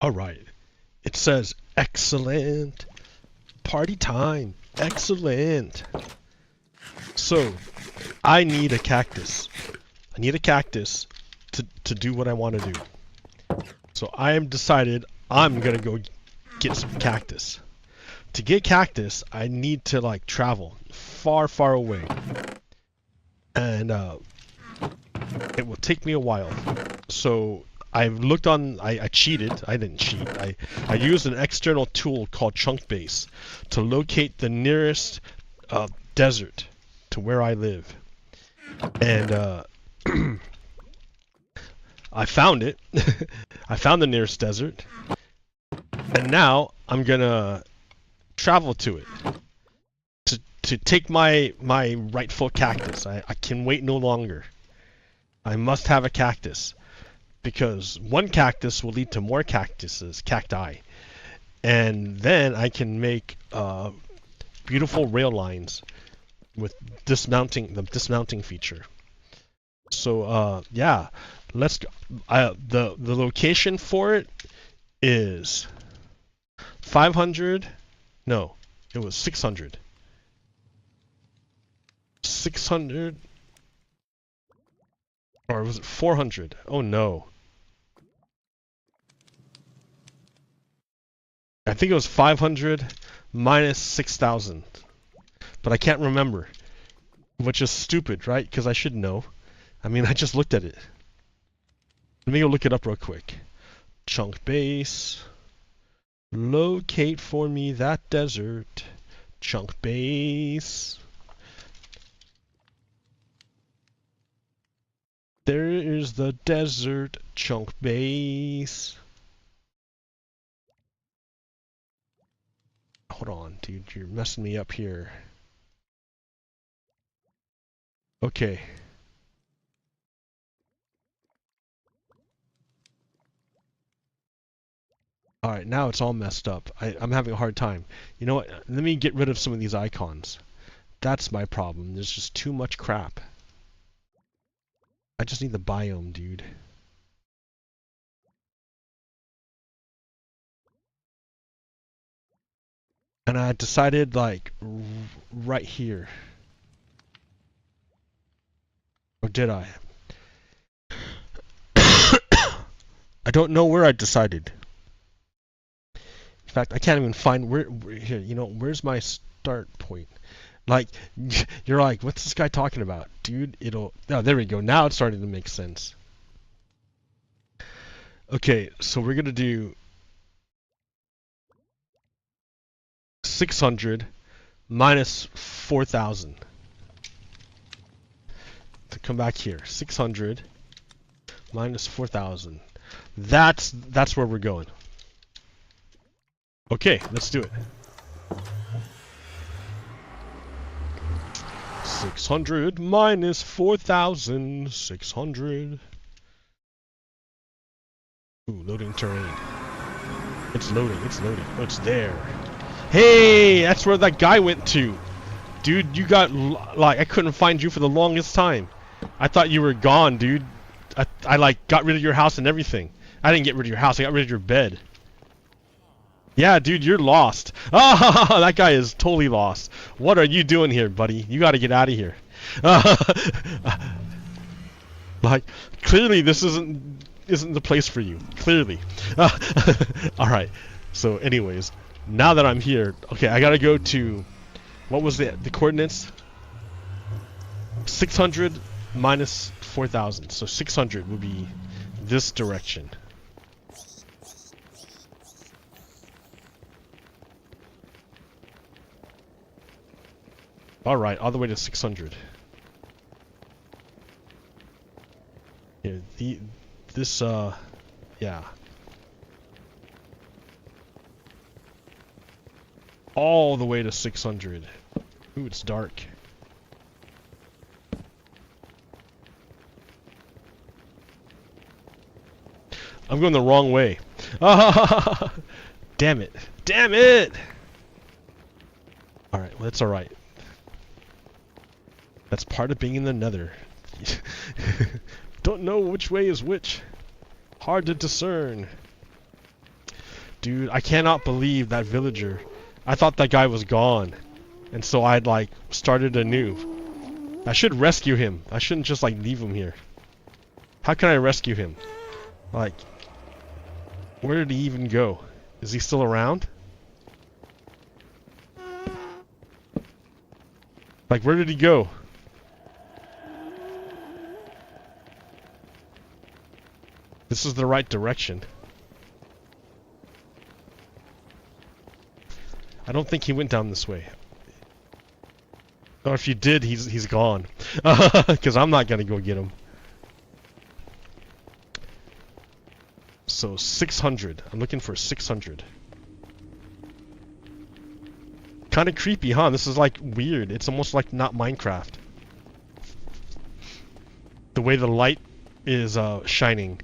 Alright. It says, excellent. Party time. Excellent. So, I need a cactus. I need a cactus to do what I want to do. So I am decided I'm gonna go get some cactus. To get cactus, I need to like travel far, far away. And it will take me a while. So I've looked on, I cheated. I didn't cheat. I used an external tool called Chunk Base to locate the nearest desert to where I live. And I found it. I found the nearest desert. And now I'm gonna travel to it to take my rightful cactus. I can wait no longer. I must have a cactus because one cactus will lead to more cacti, and then I can make beautiful rail lines with the dismounting feature. So yeah, let's go. The location for it is 500. No, it was 600. 600, or was it 400? Oh no. I think it was 500 minus 6,000. But I can't remember. Which is stupid, right? Because I should know. I mean, I just looked at it. Let me go look it up real quick. Chunk Base. Locate for me that desert. Chunk Base. There is the desert. Chunk Base. Hold on, dude. You're messing me up here. Okay. Alright, now it's all messed up. I'm having a hard time. You know what? Let me get rid of some of these icons. That's my problem. There's just too much crap. I just need the biome, dude. And I decided, like, right here. Or did I? I don't know where I decided. In fact, I can't even find where here, you know, where's my start point? Like, you're like, what's this guy talking about? Dude, oh, there we go. Now it's starting to make sense. Okay, so we're going to do 600 minus 4,000. To come back here, 600 minus 4,000. That's where we're going. Okay, let's do it. 600 minus 4,000. 600. Ooh, loading terrain. It's loading. It's loading. Oh, it's there. Hey, that's where that guy went to. Dude, you got, like, I couldn't find you for the longest time. I thought you were gone, dude. I like, got rid of your house and everything. I didn't get rid of your house. I got rid of your bed. Yeah, dude, you're lost. Ah, that guy is totally lost. What are you doing here, buddy? You got to get out of here. Like, clearly this isn't the place for you. Clearly. All right. So, anyways, now that I'm here, okay, I gotta go to, what was the coordinates? 600 minus 4,000. So 600 would be this direction. Alright, all the way to 600. Here, yeah. All the way to 600. Ooh, it's dark. I'm going the wrong way. Ah, damn it. Damn it! Alright, well, that's alright. That's part of being in the nether. Don't know which way is which. Hard to discern. Dude, I cannot believe that villager. I thought that guy was gone. And so I'd like started anew. I should rescue him. I shouldn't just like leave him here. How can I rescue him? Like, where did he even go? Is he still around? Like, where did he go? This is the right direction. I don't think he went down this way. Or if you did, he's gone. Because I'm not gonna go get him. So 600. I'm looking for 600. Kind of creepy, huh? This is like weird. It's almost like not Minecraft. The way the light is shining.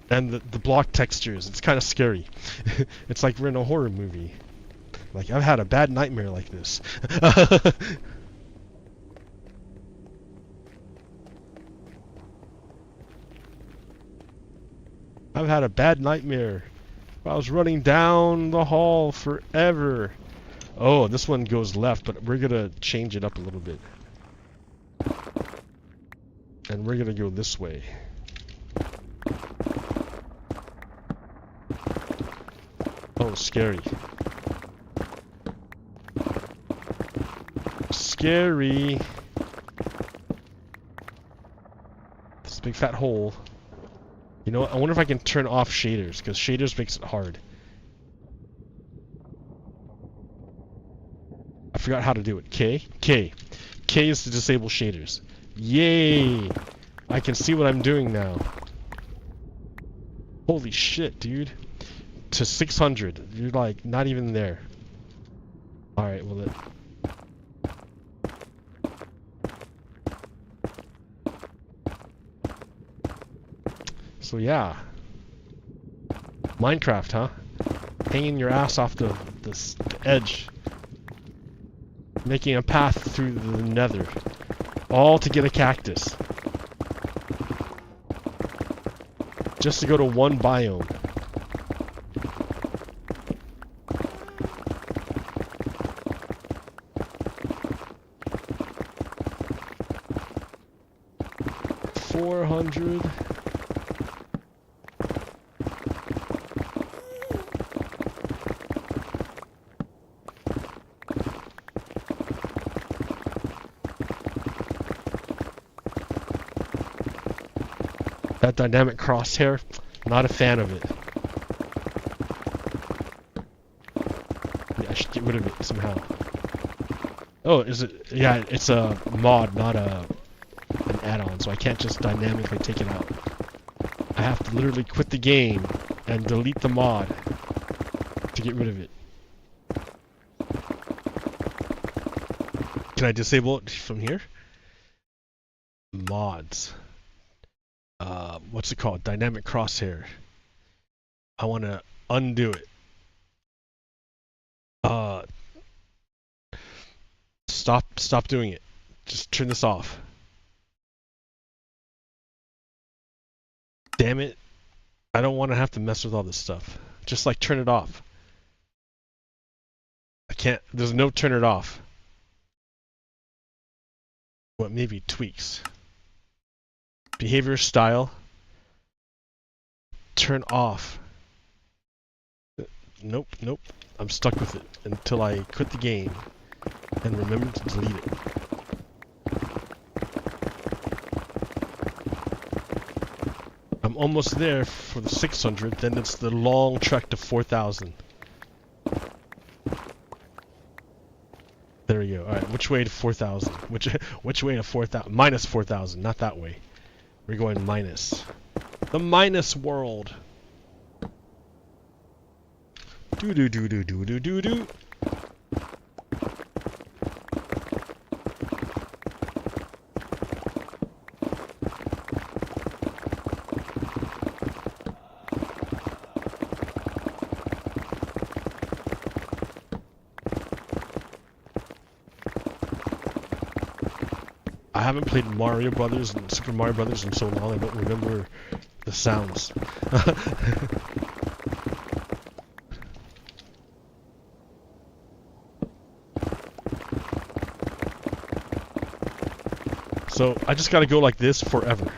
And the block textures. It's kind of scary. It's like we're in a horror movie. Like, I've had a bad nightmare like this. I've had a bad nightmare. I was running down the hall forever. Oh, this one goes left, but we're gonna change it up a little bit. And we're gonna go this way. Oh, scary. Scary. This big fat hole. You know what? I wonder if I can turn off shaders, because shaders makes it hard. I forgot how to do it. K? K. K is to disable shaders. Yay! I can see what I'm doing now. Holy shit, dude. To 600. You're like, not even there. Alright, well then. So yeah, Minecraft, huh? Hanging your ass off the edge, making a path through the nether, all to get a cactus, just to go to one biome. $400. That dynamic crosshair, not a fan of it. Yeah, I should get rid of it somehow. Oh, is it? Yeah, it's a mod, not an add-on, so I can't just dynamically take it out. I have to literally quit the game and delete the mod to get rid of it. Can I disable it from here? Mods. What's it called? Dynamic crosshair. I want to undo it. Stop doing it. Just turn this off. Damn it. I don't want to have to mess with all this stuff. Just like turn it off. I can't, there's no turn it off. What, maybe tweaks. Behavior style. Turn off. Nope, nope. I'm stuck with it until I quit the game and remember to delete it. I'm almost there for the 600, then it's the long trek to 4,000. There we go. Alright, which way to 4,000? Which way to 4,000? Minus 4,000, not that way. We're going minus. The minus world. Do do do do do do do do. I haven't played Mario Brothers and Super Mario Brothers in so long I don't remember the sounds. So I just gotta go like this forever.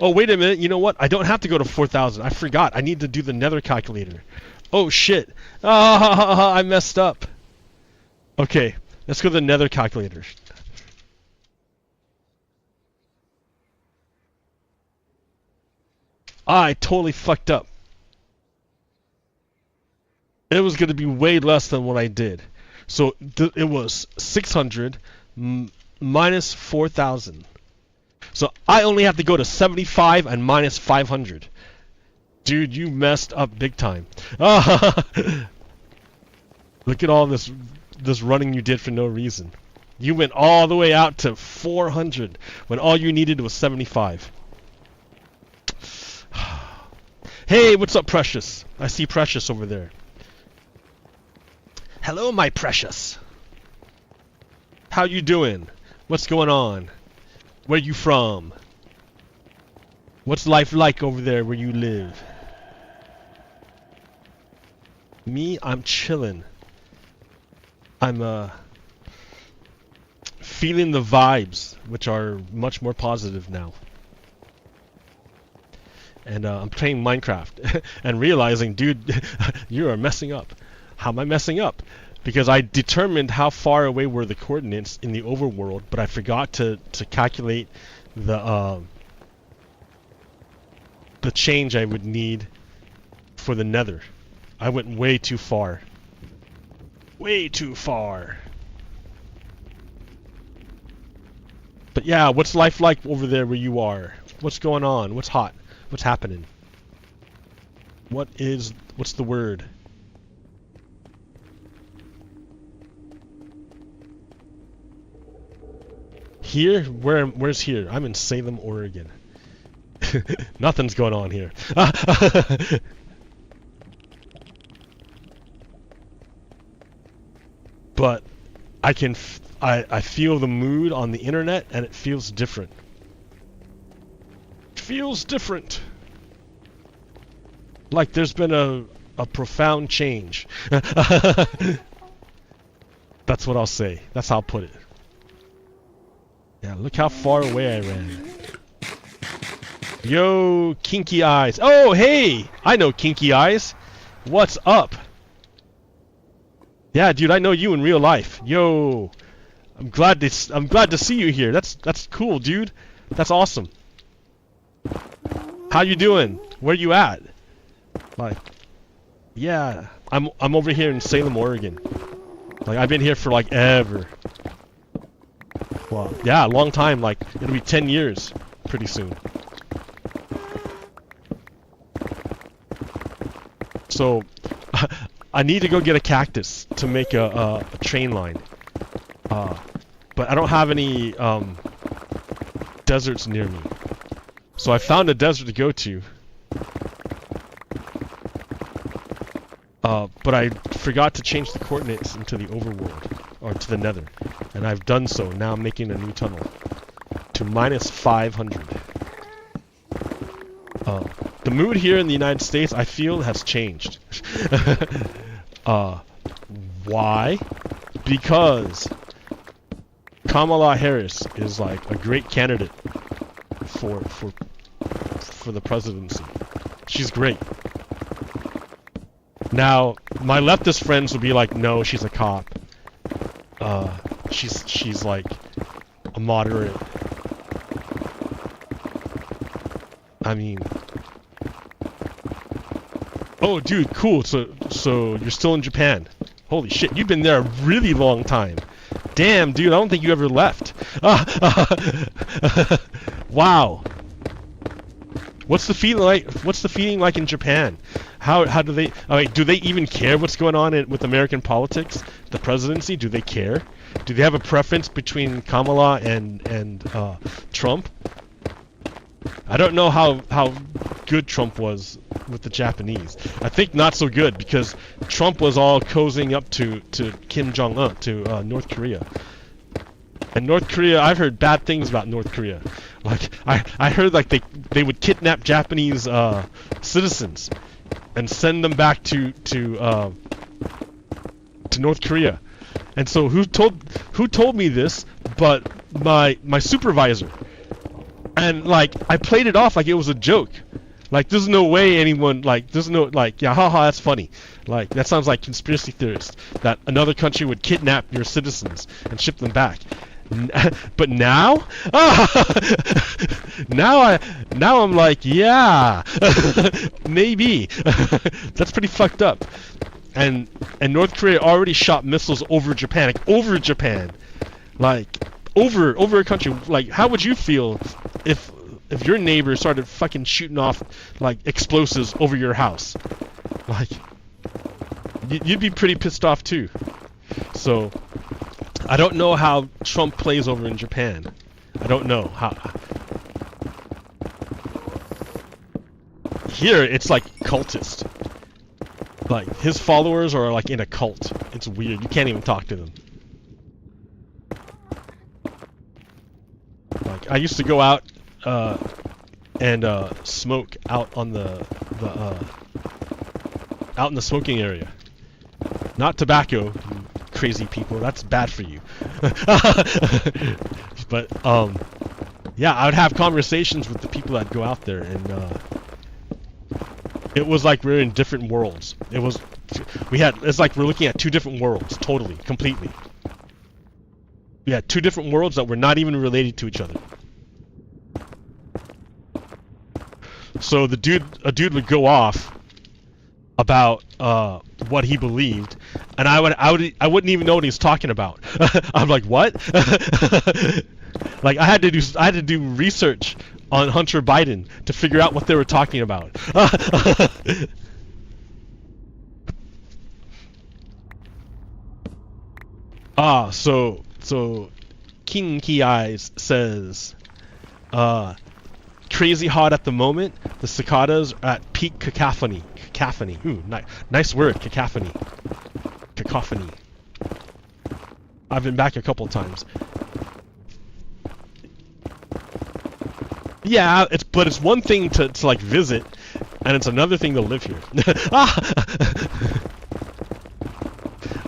Oh, wait a minute. You know what? I don't have to go to 4,000. I forgot. I need to do the nether calculator. Oh, shit. Ah, I messed up. Okay, let's go to the nether calculator. I totally fucked up. It was going to be way less than what I did. So it was 600 minus 4,000. So I only have to go to 75 and minus 500. Dude, you messed up big time. Look at all this running you did for no reason. You went all the way out to 400 when all you needed was 75. Hey, what's up, Precious? I see Precious over there. Hello, my Precious. How you doing? What's going on? Where you from? What's life like over there where you live? Me, I'm chilling. I'm feeling the vibes, which are much more positive now. And I'm playing Minecraft and realizing, dude, you are messing up. How am I messing up? Because I determined how far away were the coordinates in the overworld, but I forgot to calculate the change I would need for the nether. I went way too far. Way too far. But yeah, what's life like over there where you are? What's going on? What's hot? What's happening? What's the word? Here? Where's here? I'm in Salem, Oregon. Nothing's going on here. But I feel the mood on the internet, and it feels different. It feels different. Like there's been a profound change. That's what I'll say. That's how I'll put it. Yeah, look how far away I ran. Yo, Kinky Eyes. Oh, hey! I know Kinky Eyes. What's up? Yeah, dude, I know you in real life. Yo, I'm glad to see you here. That's cool, dude. That's awesome. How you doing? Where you at? Like, yeah, I'm over here in Salem, Oregon. Like, I've been here for like ever. Well, yeah, a long time. Like, it'll be 10 years pretty soon. So, I need to go get a cactus to make a train line. But I don't have any deserts near me. So I found a desert to go to. But I forgot to change the coordinates into the overworld, or to the nether. And I've done so. Now I'm making a new tunnel. To minus 500. The mood here in the United States, I feel, has changed. Why? Because Kamala Harris is like a great candidate for the presidency. She's great. Now, my leftist friends would be like, no, she's a cop. She's like a moderate. I mean, oh, dude, cool. So you're still in Japan. Holy shit, you've been there a really long time. Damn, dude, I don't think you ever left. Wow. What's the feeling like? What's the feeling like in Japan? How do they? Do they even care what's going on with American politics? The presidency? Do they care? Do they have a preference between Kamala and Trump? I don't know how good Trump was with the Japanese. I think not so good, because Trump was all cozying up to Kim Jong-un, to North Korea. And North Korea, I've heard bad things about North Korea. Like, I heard like they would kidnap Japanese citizens and send them back to North Korea. And so who told me this but my supervisor. And like I played it off like it was a joke. Like there's no way anyone like there's no like yeah haha that's funny. Like that sounds like conspiracy theorists that another country would kidnap your citizens and ship them back. But now now I'm like yeah maybe that's pretty fucked up. And North Korea already shot missiles over Japan, like over a country. Like how would you feel if your neighbor started fucking shooting off like explosives over your house? Like you'd be pretty pissed off too. So I don't know how Trump plays over in Japan. I don't know how. Here it's like cultist. Like his followers are like in a cult. It's weird. You can't even talk to them. Like I used to go out and smoke out on the out in the smoking area. Not tobacco, you crazy people. That's bad for you. But yeah, I would have conversations with the people that go out there, and it was like we're in different worlds. It's like we're looking at two different worlds, totally, completely. We had two different worlds that were not even related to each other. So a dude would go off about what he believed, and I wouldn't even know what he was talking about. I'm like, what? Like I had to do research on Hunter Biden to figure out what they were talking about. So Kinky Eyes says, crazy hot at the moment. The cicadas are at peak cacophony. Cacophony. Ooh, nice word, cacophony. Cacophony. I've been back a couple times. Yeah, but it's one thing to like visit, and it's another thing to live here.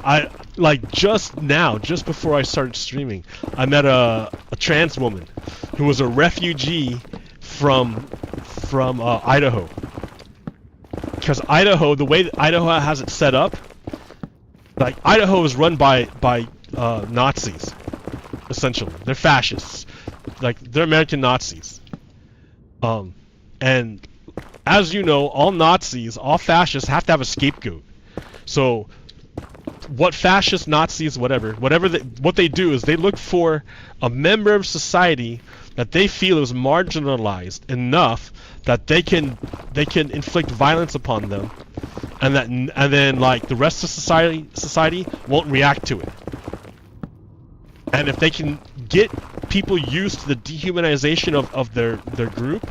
I like just before I started streaming, I met a trans woman who was a refugee from Idaho. Because Idaho, the way that Idaho has it set up, like Idaho is run by Nazis, essentially. They're fascists, like they're American Nazis. And as you know, all Nazis, all fascists have to have a scapegoat. So what fascist Nazis, what they do is they look for a member of society that they feel is marginalized enough that they can inflict violence upon them, and then like the rest of society won't react to it. And if they can get people used to the dehumanization of their group,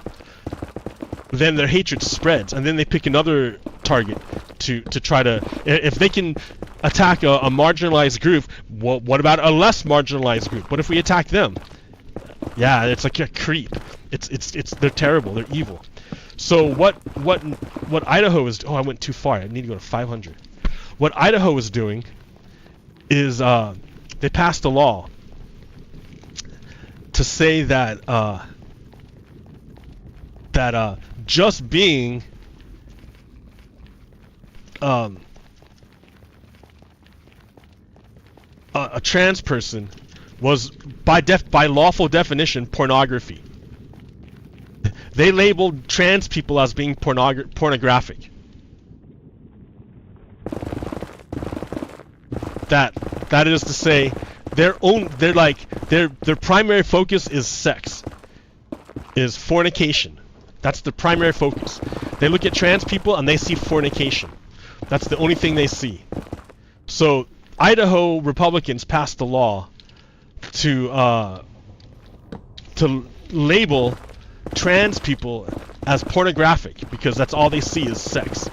then their hatred spreads, and then they pick another target to try to. If they can attack a marginalized group, what about a less marginalized group? What if we attack them? Yeah, it's like a creep. They're terrible. They're evil. So what Idaho is? Oh, I went too far. I need to go to 500. What Idaho is doing is they passed a law to say that just being a trans person was by lawful definition pornography. They labeled trans people as being pornographic. That is to say, their primary focus is sex, is fornication. That's the primary focus. They look at trans people and they see fornication. That's the only thing they see. So Idaho Republicans passed the law to label trans people as pornographic because that's all they see is sex,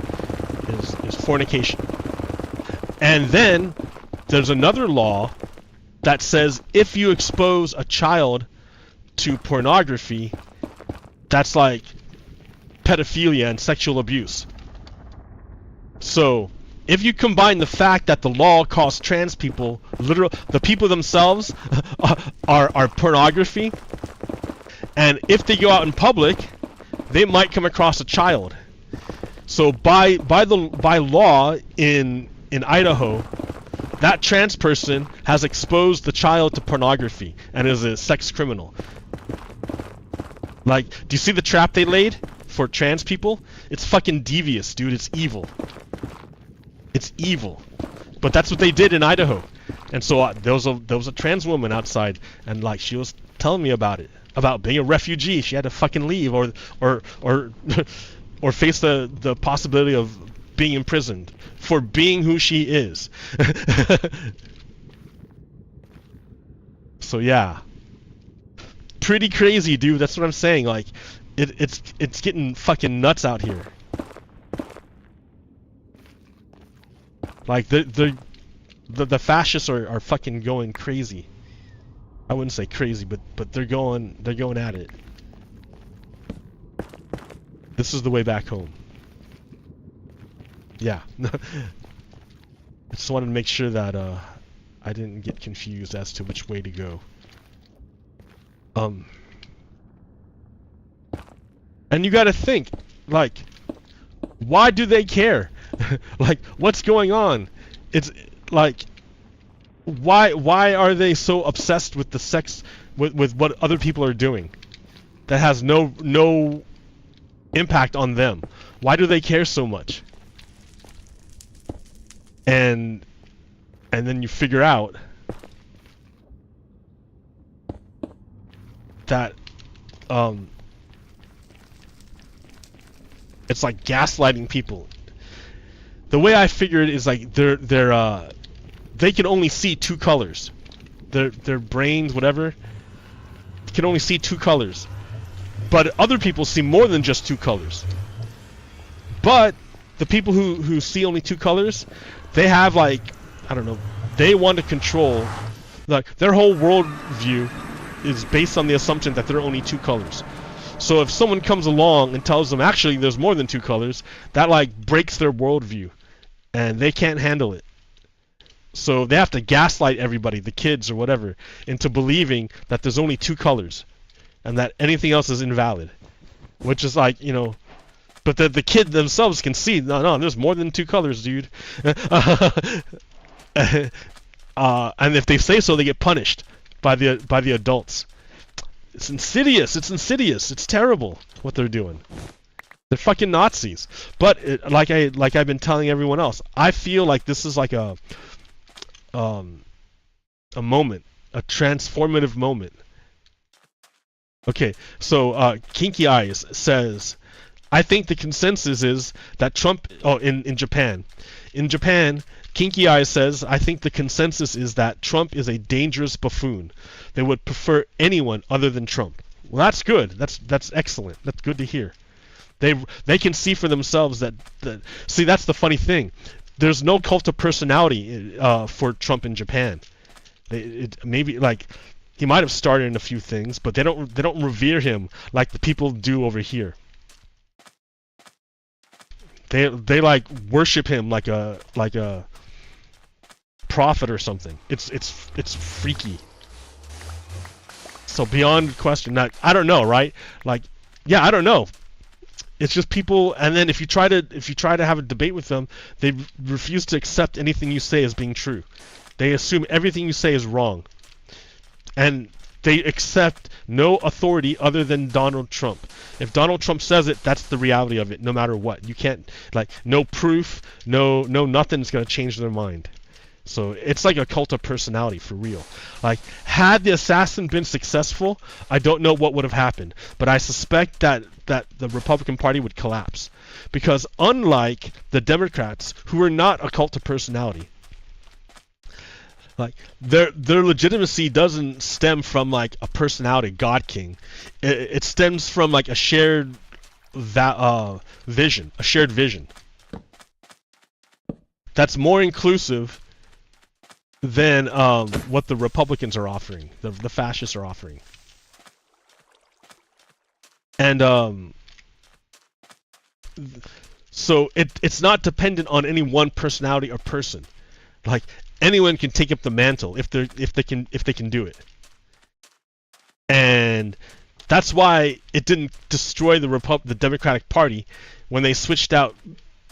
is fornication. And then there's another law that says if you expose a child to pornography, that's like pedophilia and sexual abuse. So if you combine the fact that the law calls trans people, the people themselves are pornography, and if they go out in public, they might come across a child. So by law in Idaho, that trans person has exposed the child to pornography and is a sex criminal. Like, do you see the trap they laid for trans people? It's fucking devious, dude. It's evil. It's evil. But that's what they did in Idaho. And so there was a trans woman outside, and like she was telling me about it, about being a refugee. She had to fucking leave or or face the possibility of being imprisoned for being who she is. So yeah. Pretty crazy, dude. That's what I'm saying. Like, it's getting fucking nuts out here. Like the fascists are fucking going crazy. I wouldn't say crazy, but they're going at it. This is the way back home. Yeah. I just wanted to make sure that I didn't get confused as to which way to go. And you gotta think, like, why do they care? Like, what's going on? It's like, why are they so obsessed with the sex, with what other people are doing that has no impact on them? Why do they care so much? And then you figure out that it's like gaslighting people. The way I figure it is like they can only see two colors. Their brains, whatever, can only see two colors. But other people see more than just two colors. But the people who see only two colors, they have, like, I don't know, they want to control, like, their whole worldview is based on the assumption that there are only two colors. So if someone comes along and tells them actually there's more than two colors, that like breaks their worldview, and they can't handle it. So they have to gaslight everybody, the kids or whatever, into believing that there's only two colors, and that anything else is invalid. Which is like, you know, but the kid themselves can see, no, there's more than two colors, dude. And if they say so, they get punished by the adults. It's insidious. It's insidious. It's terrible what they're doing. They're fucking Nazis. But like I've been telling everyone else, I feel like this is like a moment, a transformative moment. Okay, so Kinky Eyes says, I think the consensus is that Trump. Oh, in Japan. In Japan, Kinky Eyes says, I think the consensus is that Trump is a dangerous buffoon. They would prefer anyone other than Trump. Well, that's good. That's excellent. That's good to hear. They can see for themselves that see, that's the funny thing. There's no cult of personality for Trump in Japan. Maybe like he might have started in a few things, but they don't revere him like the people do over here. They like worship him like a prophet or something. It's freaky. So beyond question, I don't know, right? Like, yeah, I don't know. It's just people, and then if you try to have a debate with them, they refuse to accept anything you say as being true. They assume everything you say is wrong, and they accept no authority other than Donald Trump. If Donald Trump says it, that's the reality of it, no matter what. You can't, like, no proof, no nothing's gonna change their mind. So it's like a cult of personality for real. Like, had the assassin been successful, I don't know what would have happened, but I suspect that the Republican Party would collapse, because unlike the Democrats, who are not a cult of personality, like their legitimacy doesn't stem from like a personality God King. It stems from like a shared vision, a shared vision that's more inclusive than what the Republicans are offering, the fascists are offering. And So it's not dependent on any one personality or person. Like anyone can take up the mantle if they can do it. And that's why it didn't destroy the Democratic Party when they switched out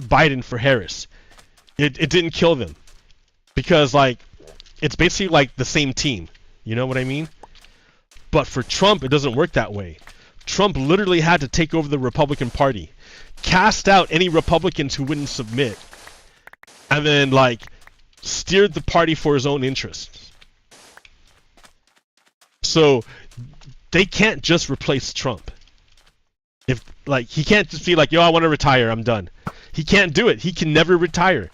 Biden for Harris. It didn't kill them because like it's basically like the same team. You know what I mean? But for Trump, it doesn't work that way. Trump literally had to take over the Republican Party, cast out any Republicans who wouldn't submit, and then like steered the party for his own interests. So they can't just replace Trump. If like he can't just be like, yo, I want to retire, I'm done. He can't do it. He can never retire.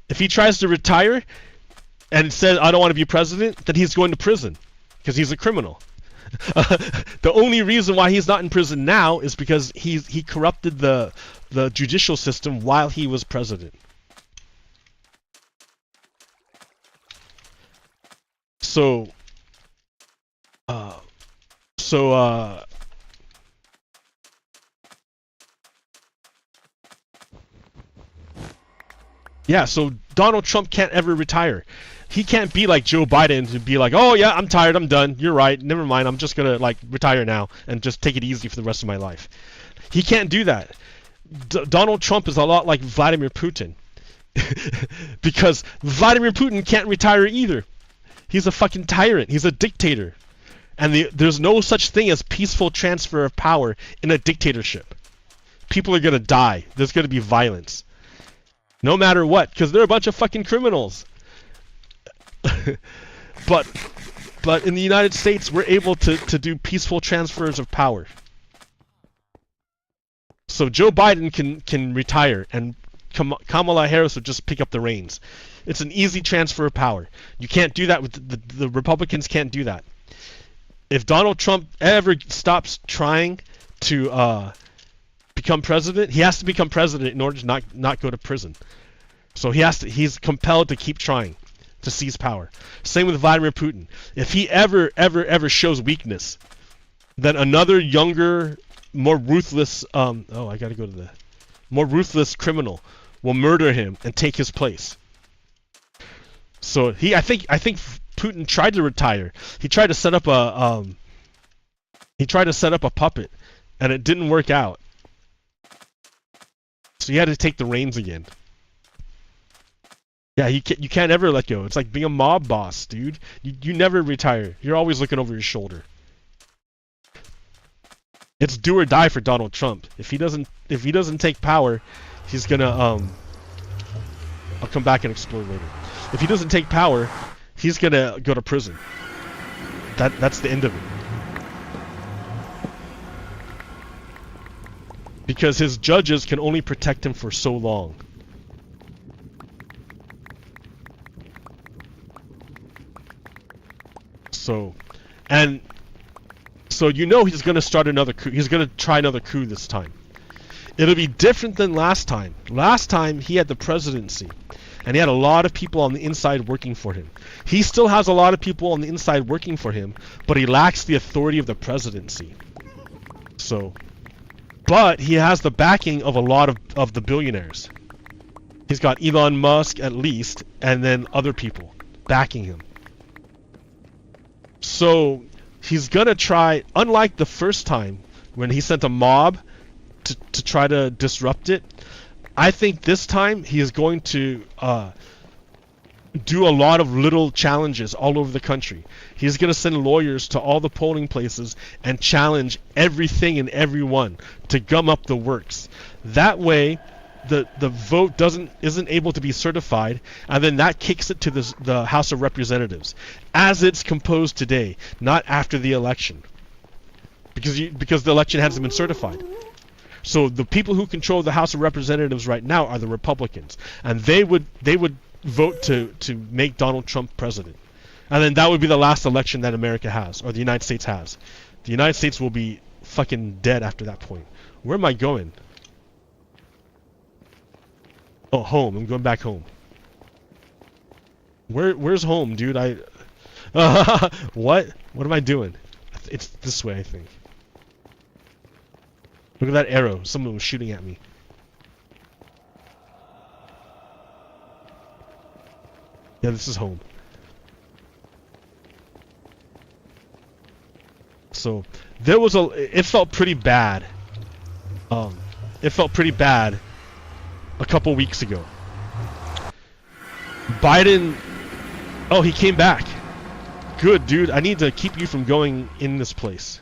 If he tries to retire and says, I don't want to be president, then he's going to prison because he's a criminal. The only reason why he's not in prison now is because he corrupted the judicial system while he was president. So yeah, so Donald Trump can't ever retire. He can't be like Joe Biden to be like, oh yeah, I'm tired, I'm done, you're right, never mind, I'm just gonna like retire now and just take it easy for the rest of my life. He can't do that. Donald Trump is a lot like Vladimir Putin. Because Vladimir Putin can't retire either. He's a fucking tyrant, he's a dictator. And there's no such thing as peaceful transfer of power in a dictatorship. People are gonna die, there's gonna be violence. No matter what, because they're a bunch of fucking criminals. but in the United States, we're able to do peaceful transfers of power. So Joe Biden can retire, and Kamala Harris would just pick up the reins. It's an easy transfer of power. You can't do that with the Republicans. Can't do that. If Donald Trump ever stops trying to become president, he has to become president in order to not go to prison. So he's compelled to keep trying to seize power. Same with Vladimir Putin. If he ever shows weakness, then another younger, more ruthless more ruthless criminal will murder him and take his place. So I think Putin tried to retire. He tried to set up a puppet, and it didn't work out. So he had to take the reins again. Yeah, you can't ever let go. It's like being a mob boss, dude. You never retire. You're always looking over your shoulder. It's do or die for Donald Trump. If he doesn't take power, he's gonna I'll come back and explode later. If he doesn't take power, he's gonna go to prison. That's the end of it. Because his judges can only protect him for so long. So you know he's going to start another coup. He's going to try another coup this time. It'll be different than last time. Last time he had the presidency, and he had a lot of people on the inside working for him. He still has a lot of people on the inside working for him, but he lacks the authority of the presidency. But he has the backing of a lot of the billionaires. He's got Elon Musk at least, and then other people backing him. So he's gonna try, unlike the first time when he sent a mob to try to disrupt it, I think this time he is going to do a lot of little challenges all over the country. He's going to send lawyers to all the polling places and challenge everything and everyone to gum up the works. That way the vote isn't able to be certified, and then that kicks it to the House of Representatives as it's composed today, not after the election, because the election hasn't been certified. So the people who control the House of Representatives right now are the Republicans, and they would vote to make Donald Trump president, and then that would be the last election that America has, or the United States has. The United States will be fucking dead after that point. Where am I going? Oh, home. I'm going back home. Where's home, dude? What am I doing? It's this way, I think. Look at that arrow. Someone was shooting at me. Yeah, this is home. So there was it felt pretty bad. It felt pretty bad a couple weeks ago. Biden, oh, he came back. Good, dude. I need to keep you from going in this place.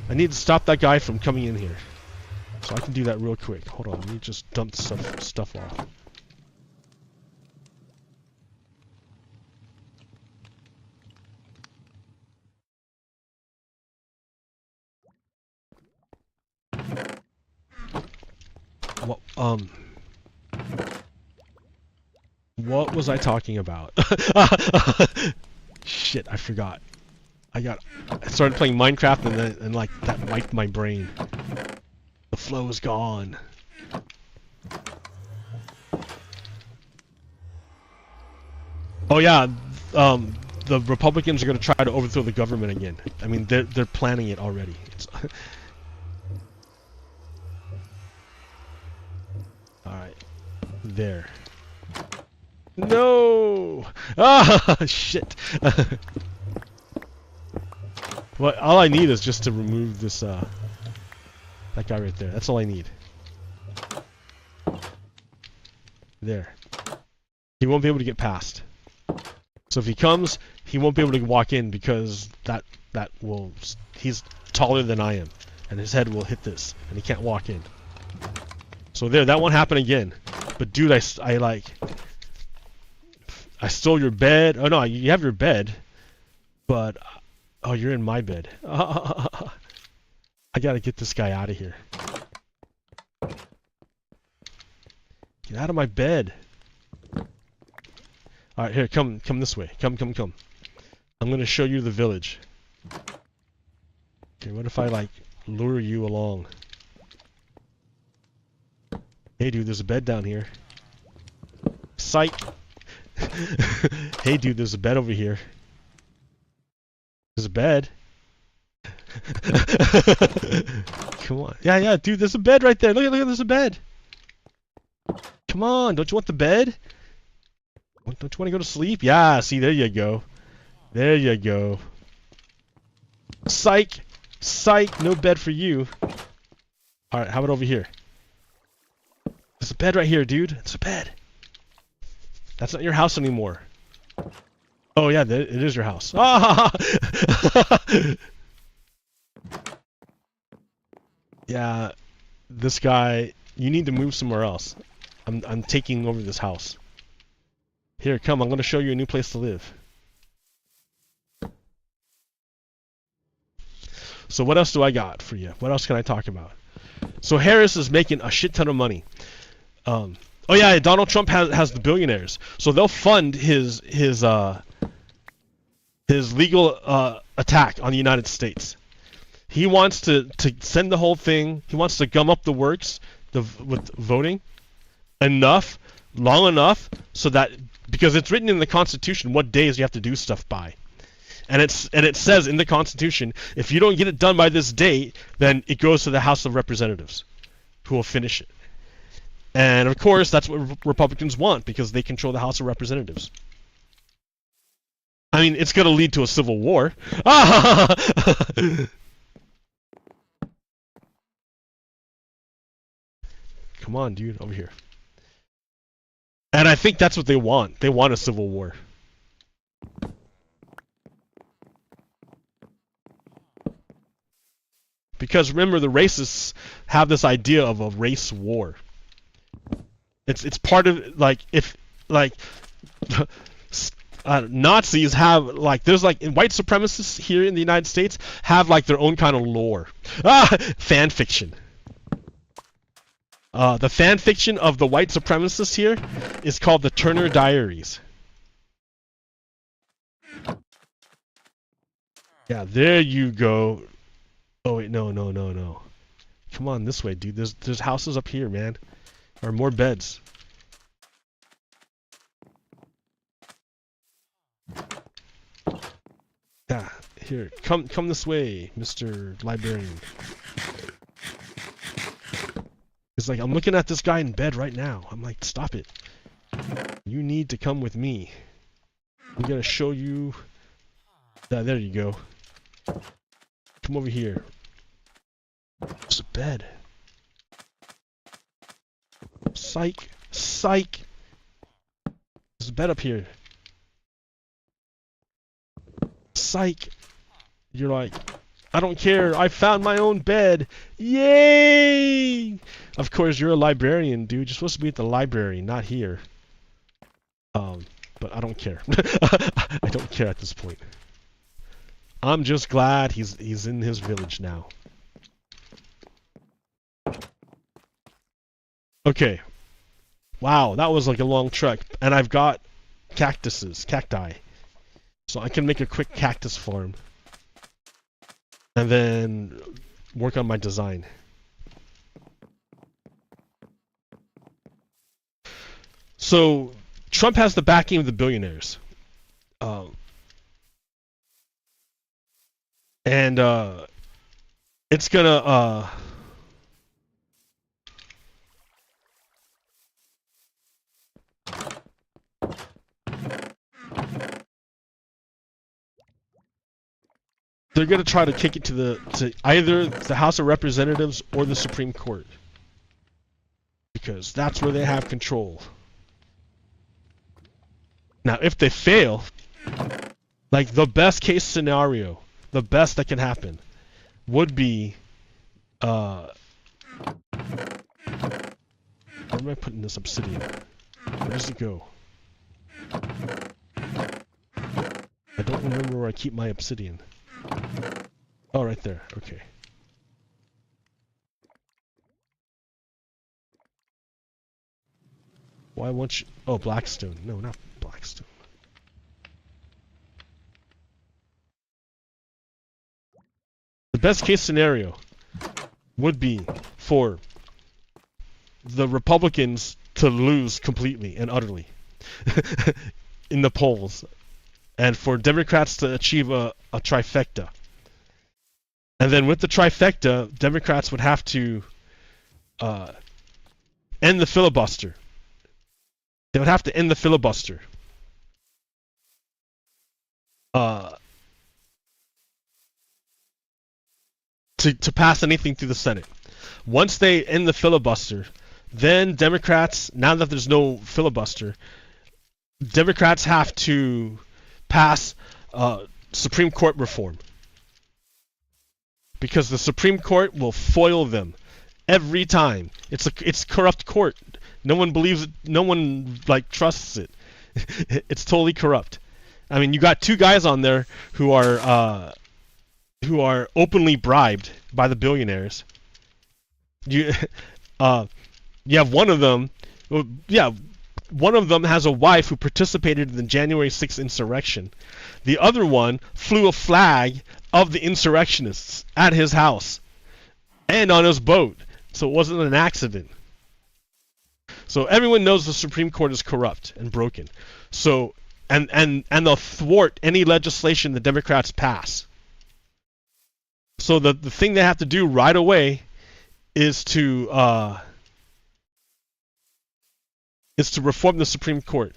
I need to stop that guy from coming in here. So I can do that real quick. Hold on, let me just dump stuff off. What was I talking about? Shit, I forgot. I started playing Minecraft and like that wiped my brain. The flow is gone. Oh yeah, the Republicans are gonna try to overthrow the government again. I mean, they're planning it already. All right, there. No! Ah, shit. Well, all I need is just to remove this, that guy right there. That's all I need. There. He won't be able to get past. So if he comes, he won't be able to walk in because he's taller than I am. And his head will hit this, and he can't walk in. So there, that won't happen again. But dude, I stole your bed. Oh no, you have your bed. But, oh, you're in my bed. I gotta get this guy out of here. Get out of my bed. Alright, here, come this way. Come. I'm gonna show you the village. Okay, what if I, like, lure you along? Hey, dude, there's a bed down here. Psych! Hey, dude, there's a bed over here. There's a bed. Come on. Yeah, dude, there's a bed right there. Look, there's a bed. Come on, don't you want the bed? Don't you want to go to sleep? Yeah, see, there you go. There you go. Psych! Psych! No bed for you. Alright, how about over here? There's a bed right here, dude. It's a bed. That's not your house anymore. Oh yeah, it is your house. Ah! Yeah, this guy, you need to move somewhere else. I'm taking over this house. Here, come, I'm gonna show you a new place to live. So what else do I got for you? What else can I talk about? So Harris is making a shit ton of money. Oh yeah, Donald Trump has the billionaires, so they'll fund his legal attack on the United States. He wants to send the whole thing. He wants to gum up the works with voting long enough, so that because it's written in the Constitution what days you have to do stuff by, and it says in the Constitution if you don't get it done by this date, then it goes to the House of Representatives, who will finish it. And of course, that's what Republicans want because they control the House of Representatives. I mean, it's going to lead to a civil war. Come on, dude, over here. And I think that's what they want. They want a civil war. Because remember, the racists have this idea of a race war. It's part of, like, if, like, Nazis have, like, there's, like, white supremacists here in the United States have, like, their own kind of lore. Fan fiction. The fan fiction of the white supremacists here is called the Turner Diaries. Yeah, there you go. Oh wait, no. Come on this way, dude. There's houses up here, man. Or more beds. Yeah, here. Come this way, Mr. Librarian. It's like, I'm looking at this guy in bed right now. I'm like, stop it. You need to come with me. I'm gonna show you that. There you go. Come over here. There's a bed. Psych. Psych. There's a bed up here. Psych. You're like, I don't care. I found my own bed. Yay! Of course, you're a librarian, dude. You're supposed to be at the library, not here. But I don't care. I don't care at this point. I'm just glad he's in his village now. Okay. Wow, that was like a long trek. And I've got cacti. So I can make a quick cactus farm. And then work on my design. So Trump has the backing of the billionaires. And it's gonna they're gonna try to kick it to either the House of Representatives or the Supreme Court, because that's where they have control. Now, if they fail, like the best case scenario, the best that can happen would be where am I putting this obsidian? Where does it go? I don't remember where I keep my obsidian. Oh, right there. Okay. Why won't you? Oh, Blackstone. No, not Blackstone. The best case scenario would be for the Republicans to lose completely and utterly in the polls, and for Democrats to achieve a trifecta. And then with the trifecta, Democrats would have to end the filibuster. They would have to end the filibuster. To pass anything through the Senate. Once they end the filibuster, then Democrats, now that there's no filibuster, Democrats have to pass Supreme Court reform. Because the Supreme Court will foil them every time. It's corrupt court. No one believes it. No one like trusts it. It's totally corrupt. I mean, you got two guys on there who are openly bribed by the billionaires. You have one of them. Well, yeah, one of them has a wife who participated in the January 6th insurrection. The other one flew a flag of the insurrectionists at his house and on his boat, so it wasn't an accident. So everyone knows the Supreme Court is corrupt and broken. So and they'll thwart any legislation the Democrats pass. So the thing they have to do right away is to reform the Supreme Court.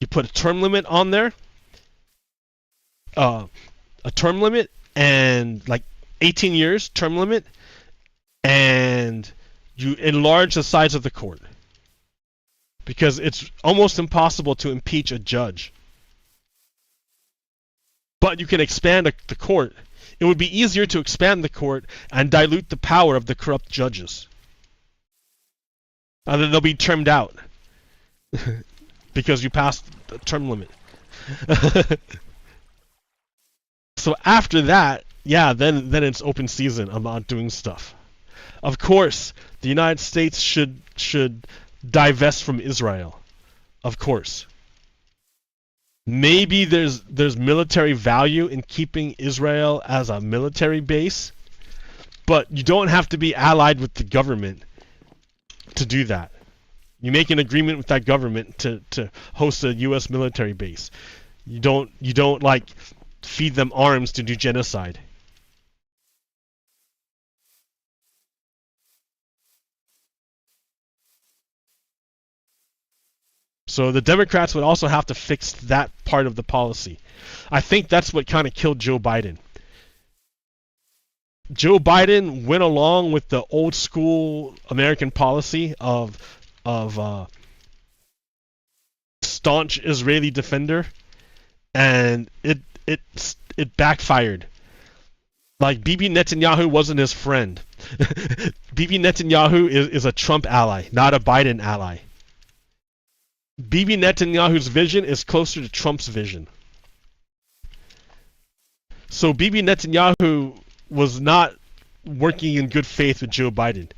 You put a term limit on there, a term limit, and like 18 years term limit, and you enlarge the size of the court. Because it's almost impossible to impeach a judge. But you can expand the court. It would be easier to expand the court and dilute the power of the corrupt judges. And then they'll be termed out. Because you passed the term limit. So after that, yeah, then it's open season about doing stuff. Of course, the United States should divest from Israel. Of course. Maybe there's military value in keeping Israel as a military base, but you don't have to be allied with the government to do that. You make an agreement with that government to host a US military base. You don't like feed them arms to do genocide. So the Democrats would also have to fix that part of the policy. I think that's what kind of killed Joe Biden. Joe Biden went along with the old school American policy of staunch Israeli defender, and it backfired. Like, Bibi Netanyahu wasn't his friend. Bibi Netanyahu is a Trump ally, not a Biden ally. Bibi Netanyahu's vision is closer to Trump's vision. So Bibi Netanyahu was not working in good faith with Joe Biden.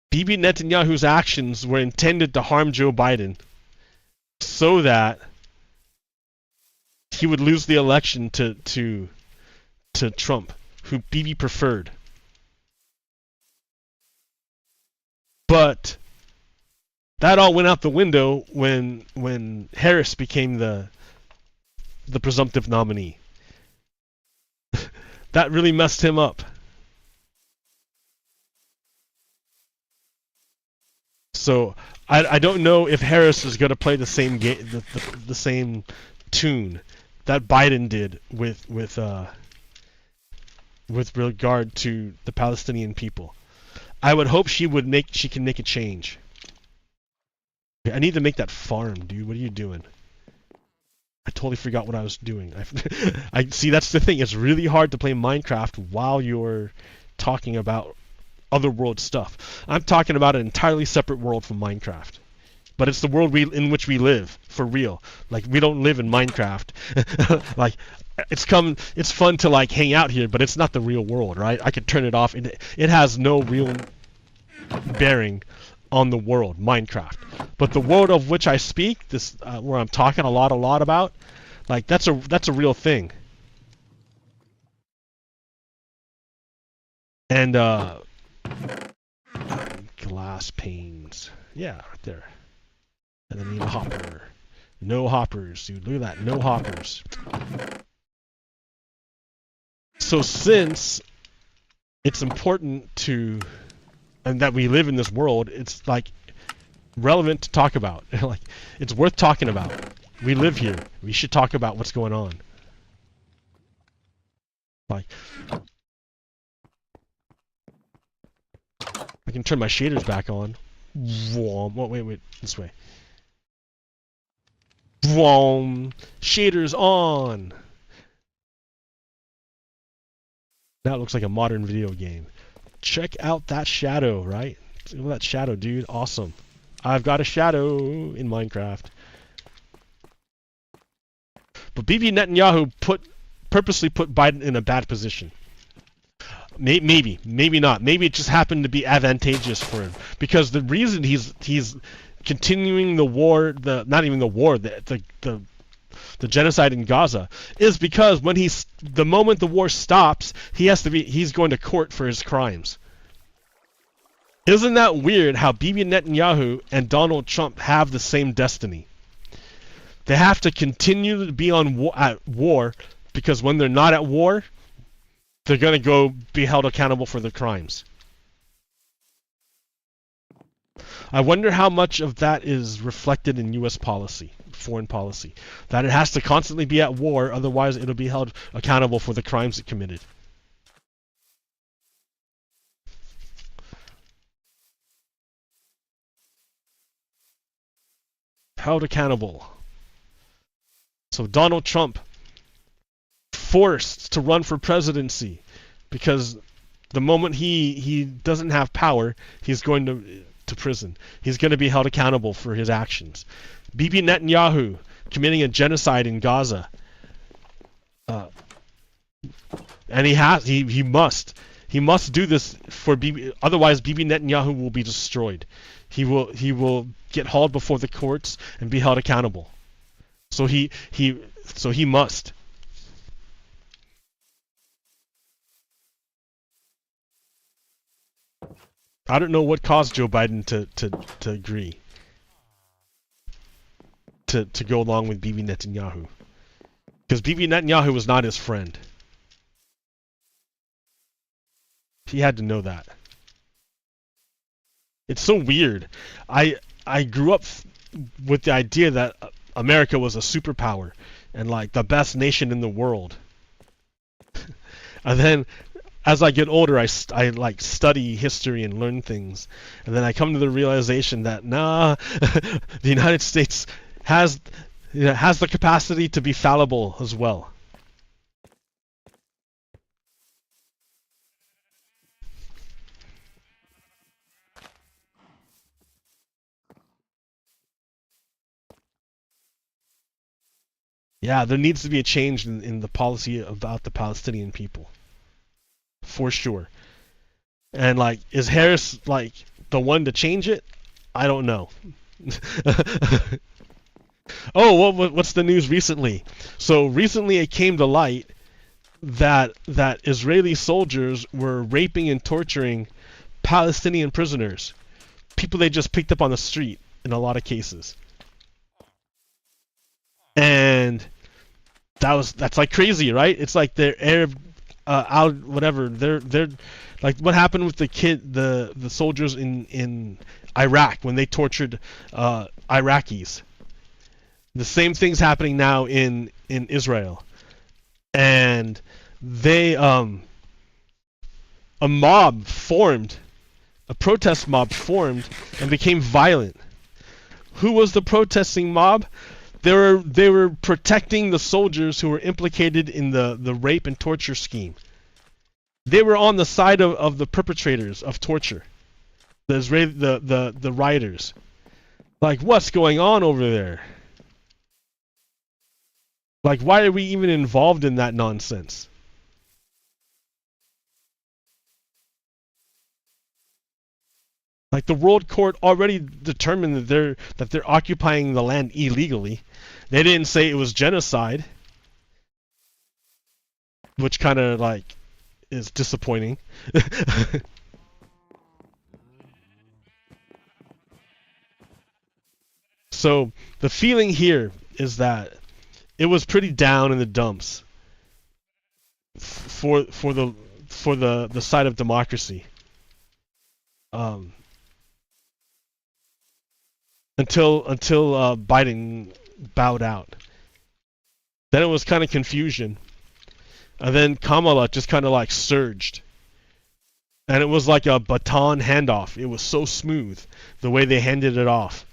Bibi Netanyahu's actions were intended to harm Joe Biden so that he would lose the election to Trump, who Bibi preferred. But that all went out the window when Harris became the presumptive nominee. That really messed him up. So I don't know if Harris is going to play the same game, the same tune that Biden did with regard to the Palestinian people. I would hope she can make a change. I need to make that farm, dude. What are you doing? I totally forgot what I was doing. I see, that's the thing. It's really hard to play Minecraft while you're talking about otherworld stuff. I'm talking about an entirely separate world from Minecraft. But it's the world in which we live, for real. Like, we don't live in Minecraft. Like, it's fun to, like, hang out here, but it's not the real world, right? I could turn it off. It has no real bearing on the world, Minecraft. But the world of which I speak, this where I'm talking a lot about, like, that's a real thing. And glass panes, yeah, right there. And then need a hopper. No hoppers, dude. Look at that, no hoppers. So since it's important and that we live in this world, it's like relevant to talk about. Like, it's worth talking about. We live here. We should talk about what's going on. Like, I can turn my shaders back on. Wait, this way. Shaders on. That looks like a modern video game. Check out that shadow, right? Look at that shadow, dude. Awesome. I've got a shadow in Minecraft. But Bibi Netanyahu purposely put Biden in a bad position. Maybe not. Maybe it just happened to be advantageous for him, because the reason he's continuing the war, not even the war, the genocide in Gaza, is because the moment the war stops, he's going to court for his crimes. Isn't that weird how Bibi Netanyahu and Donald Trump have the same destiny? They have to continue to be at war, because when they're not at war, they're going to go be held accountable for their crimes. I wonder how much of that is reflected in U.S. policy, foreign policy. That it has to constantly be at war, otherwise it'll be held accountable for the crimes it committed. Held accountable. So Donald Trump forced to run for presidency because the moment he doesn't have power, he's going to prison. He's going to be held accountable for his actions. Bibi Netanyahu committing a genocide in Gaza, and he must do this for Bibi. Otherwise, Bibi Netanyahu will be destroyed. He will get hauled before the courts and be held accountable. So he must. I don't know what caused Joe Biden to agree to go along with Bibi Netanyahu, because Bibi Netanyahu was not his friend. He had to know that. It's so weird. I grew up with the idea that America was a superpower and like the best nation in the world. And then as I get older, I like study history and learn things, and then I come to the realization that nah, the United States has the capacity to be fallible as well. Yeah, there needs to be a change in the policy about the Palestinian people, for sure. And like, is Harris like the one to change it? I don't know. Oh, what's the news recently? So recently it came to light that Israeli soldiers were raping and torturing Palestinian prisoners, people they just picked up on the street in a lot of cases. And that's like crazy, right? It's like they're Arab, out whatever. They're like what happened with the soldiers in Iraq when they tortured Iraqis. The same thing's happening now in Israel, and they a protest mob formed and became violent. Who was the protesting mob? They were protecting the soldiers who were implicated in the rape and torture scheme. They were on the side of the perpetrators of torture, the rioters. Like, what's going on over there? Like, why are we even involved in that nonsense? Like, the World Court already determined that they're occupying the land illegally. They didn't say it was genocide, which kind of like is disappointing. So the feeling here is that it was pretty down in the dumps for the side of democracy. Until Biden bowed out. Then it was kind of confusion. And then Kamala just kind of like surged. And it was like a baton handoff. It was so smooth the way they handed it off.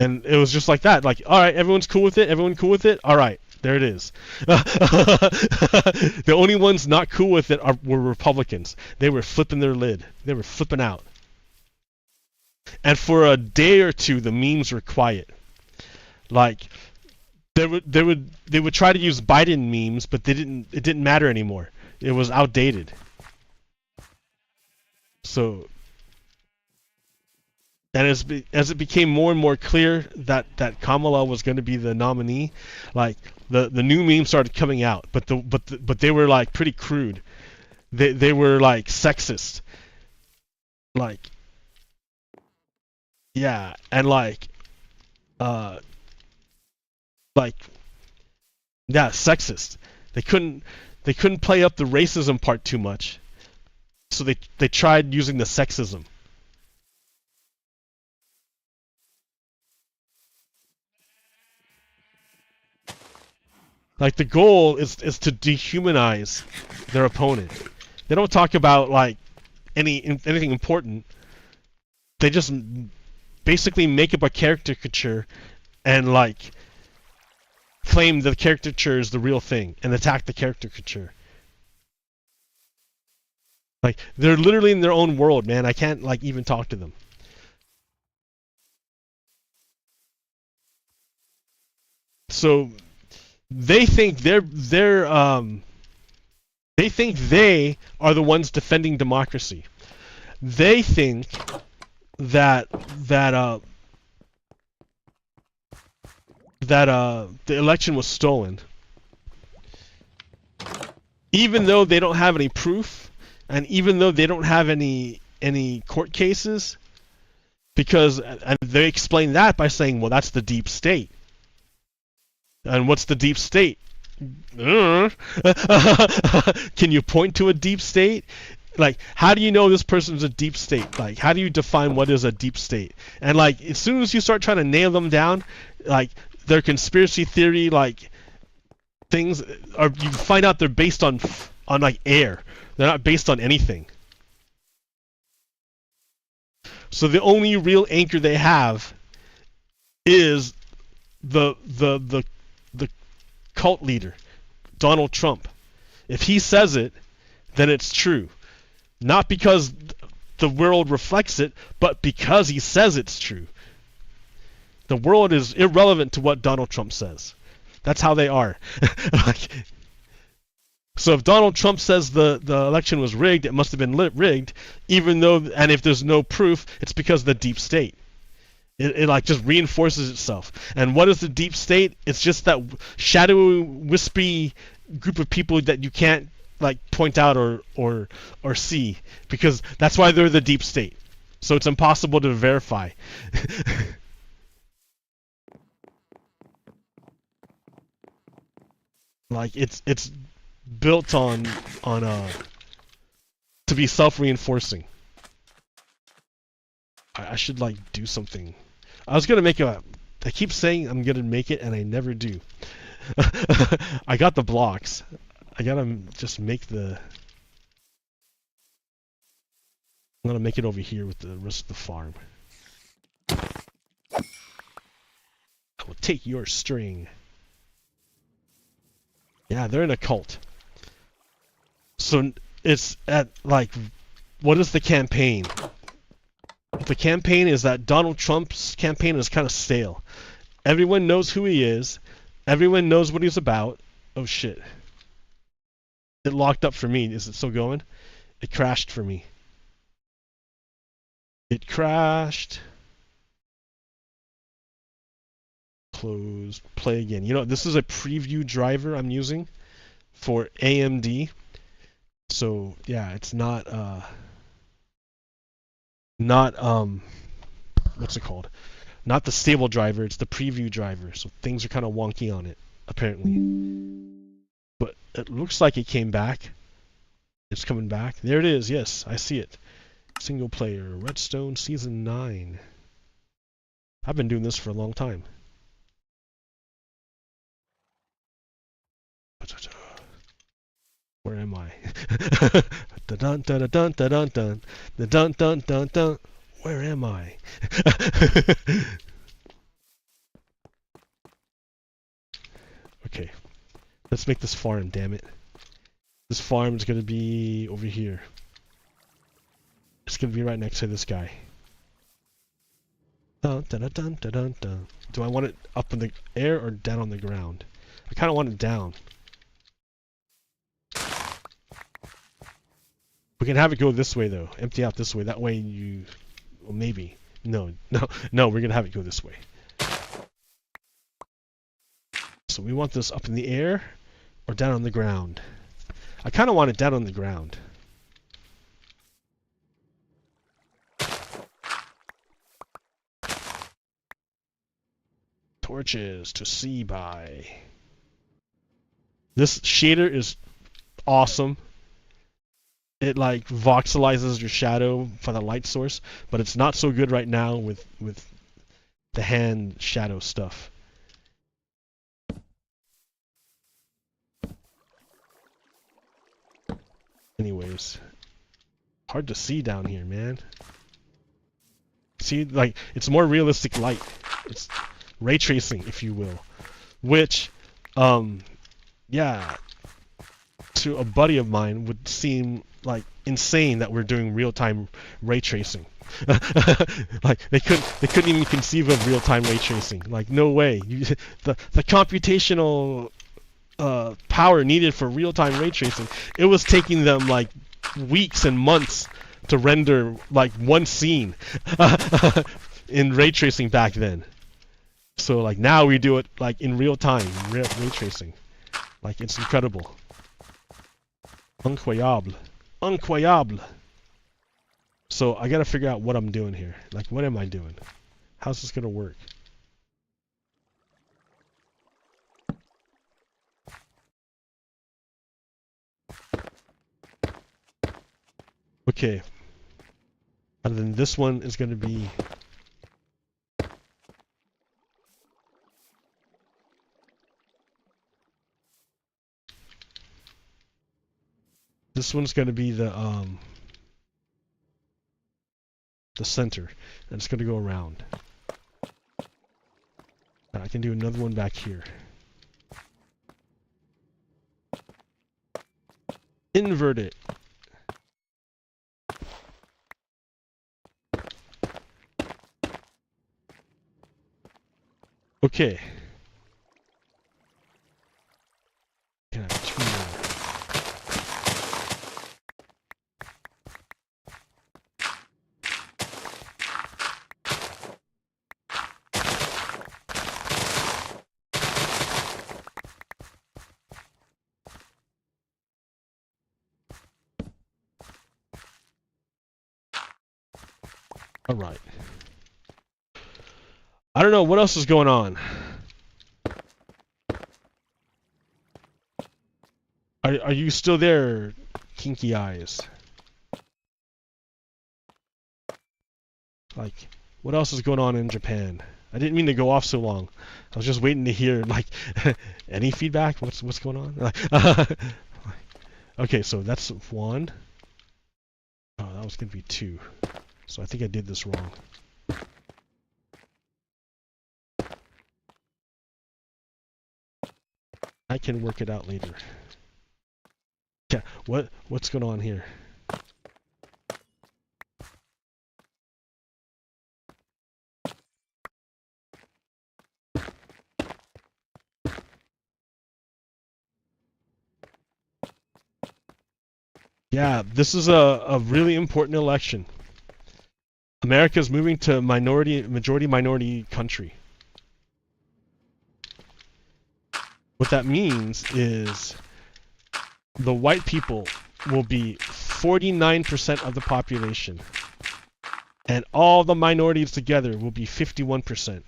And it was just like that. Like, all right, everyone's cool with it? Everyone cool with it? All right, there it is. The only ones not cool with it were Republicans. They were flipping their lid. They were flipping out. And for a day or two, the memes were quiet. Like, they would try to use Biden memes, but it didn't matter anymore. It was outdated. So, and as it became more and more clear that Kamala was going to be the nominee, like the new memes started coming out, but they were like pretty crude. They were like sexist, like. Yeah, and yeah, sexist. They couldn't play up the racism part too much, so they tried using the sexism. Like, the goal is to dehumanize their opponent. They don't talk about like anything important. They just basically make up a caricature and like claim the caricature is the real thing and attack the caricature. Like, they're literally in their own world, man. I can't like even talk to them. So they think they are the ones defending democracy. They think that the election was stolen, even though they don't have any proof, and even though they don't have any court cases, because and they explain that by saying, well, that's the deep state. And what's the deep state? Can you point to a deep state? like, how do you know this person's a deep state? Like, how do you define what is a deep state? And like, as soon as you start trying to nail them down, like their conspiracy theory, like things are, you find out they're based on like air. They're not based on anything. So the only real anchor they have is the cult leader, Donald Trump. If he says it, then it's true. Not because the world reflects it, but because he says it's true. The world is irrelevant to what Donald Trump says. That's how they are. Like, so if Donald Trump says the election was rigged, it must have been rigged, even though, and if there's no proof, it's because of the deep state. It like just reinforces itself. And what is the deep state? It's just that shadowy, wispy group of people that you can't like point out or see, because that's why they're the deep state. So it's impossible to verify. Like it's built on to be self-reinforcing. I should like do something. I was gonna make a. I keep saying I'm gonna make it, and I never do. I got the blocks. I gotta just make the. I'm gonna make it over here with the rest of the farm. I will take your string. Yeah, they're in a cult. So it's at like, what is the campaign? The campaign is that Donald Trump's campaign is kind of stale. Everyone knows who he is. Everyone knows what he's about. Oh shit. It locked up for me. Is it still going? It crashed for me. It crashed. Close. Play again. You know, this is a preview driver I'm using for AMD. So yeah, it's not what's it called? Not the stable driver, it's the preview driver. So things are kind of wonky on it, apparently. But it looks like it came back. It's coming back. There it is, yes, I see it. Single player, Red Stone Season 9. I've been doing this for a long time. Where am I? Dun dun dun dun dun dun dun dun dun dun dun. Where am I? Okay, let's make this farm. Damn it! This farm is gonna be over here. It's gonna be right next to this guy. Dun dun dun dun dun dun dun. Do I want it up in the air or down on the ground? I kind of want it down. We can have it go this way though. Empty out this way. That way you... Well, maybe. No. We're gonna have it go this way. So we want this up in the air or down on the ground. I kind of want it down on the ground. Torches to see by. This shader is awesome. It like voxelizes your shadow for the light source, but it's not so good right now with the hand shadow stuff. Anyways, hard to see down here, man. See, like, it's more realistic light. It's ray tracing, if you will. Which, yeah, to a buddy of mine would seem like insane that we're doing real-time ray tracing. Like they couldn't even conceive of real-time ray tracing. Like, no way. The computational power needed for real-time ray tracing, it was taking them like weeks and months to render like one scene in ray tracing back then. So like now we do it like in real time, ray tracing. Like, it's incredible. Incroyable. Incroyable. So I gotta figure out what I'm doing here. Like, what am I doing? How's this gonna work? Okay. And then this one is going to be... This one's going to be the center. And it's going to go around. And I can do another one back here. Invert it. Okay. Can I have 2 more? All right. I don't know what else is going on. Are you still there, Kinky Eyes? Like, what else is going on in Japan? I didn't mean to go off so long. I was just waiting to hear like any feedback. What's going on? Okay, so that's 1. Oh, that was gonna be 2. So I think I did this wrong. I can work it out later. Yeah, what's going on here? Yeah, this is a really important election. America is moving to majority minority country. What that means is the white people will be 49% of the population, and all the minorities together will be 51%.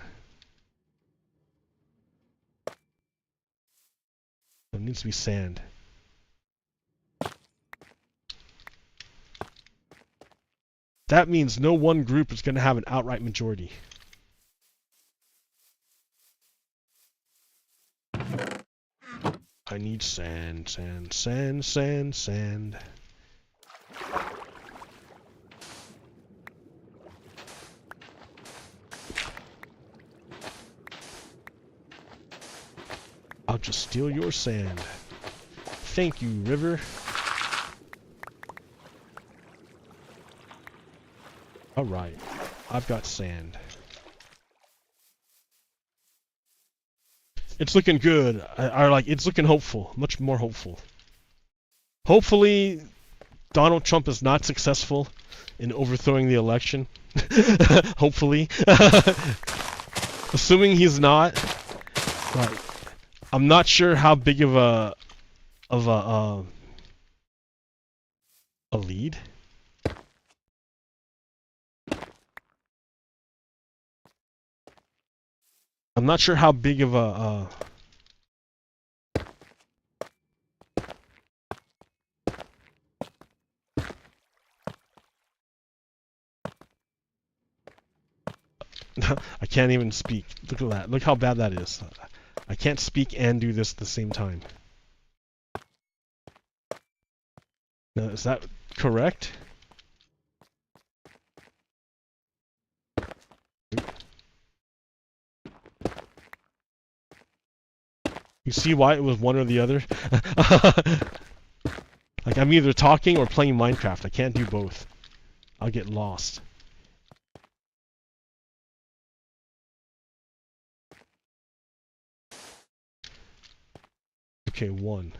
It needs to be sand. That means no one group is going to have an outright majority. I need sand, sand, sand, sand, sand. I'll just steal your sand. Thank you, river. Alright, I've got sand. It's looking good. It's looking hopeful. Much more hopeful. Hopefully, Donald Trump is not successful in overthrowing the election. Hopefully. Assuming he's not, like, I'm not sure how big of a lead. I'm not sure how big of a I can't even speak. Look at that. Look how bad that is. I can't speak and do this at the same time. Now, is that correct? You see why it was one or the other? Like, I'm either talking or playing Minecraft. I can't do both. I'll get lost. Okay, 1.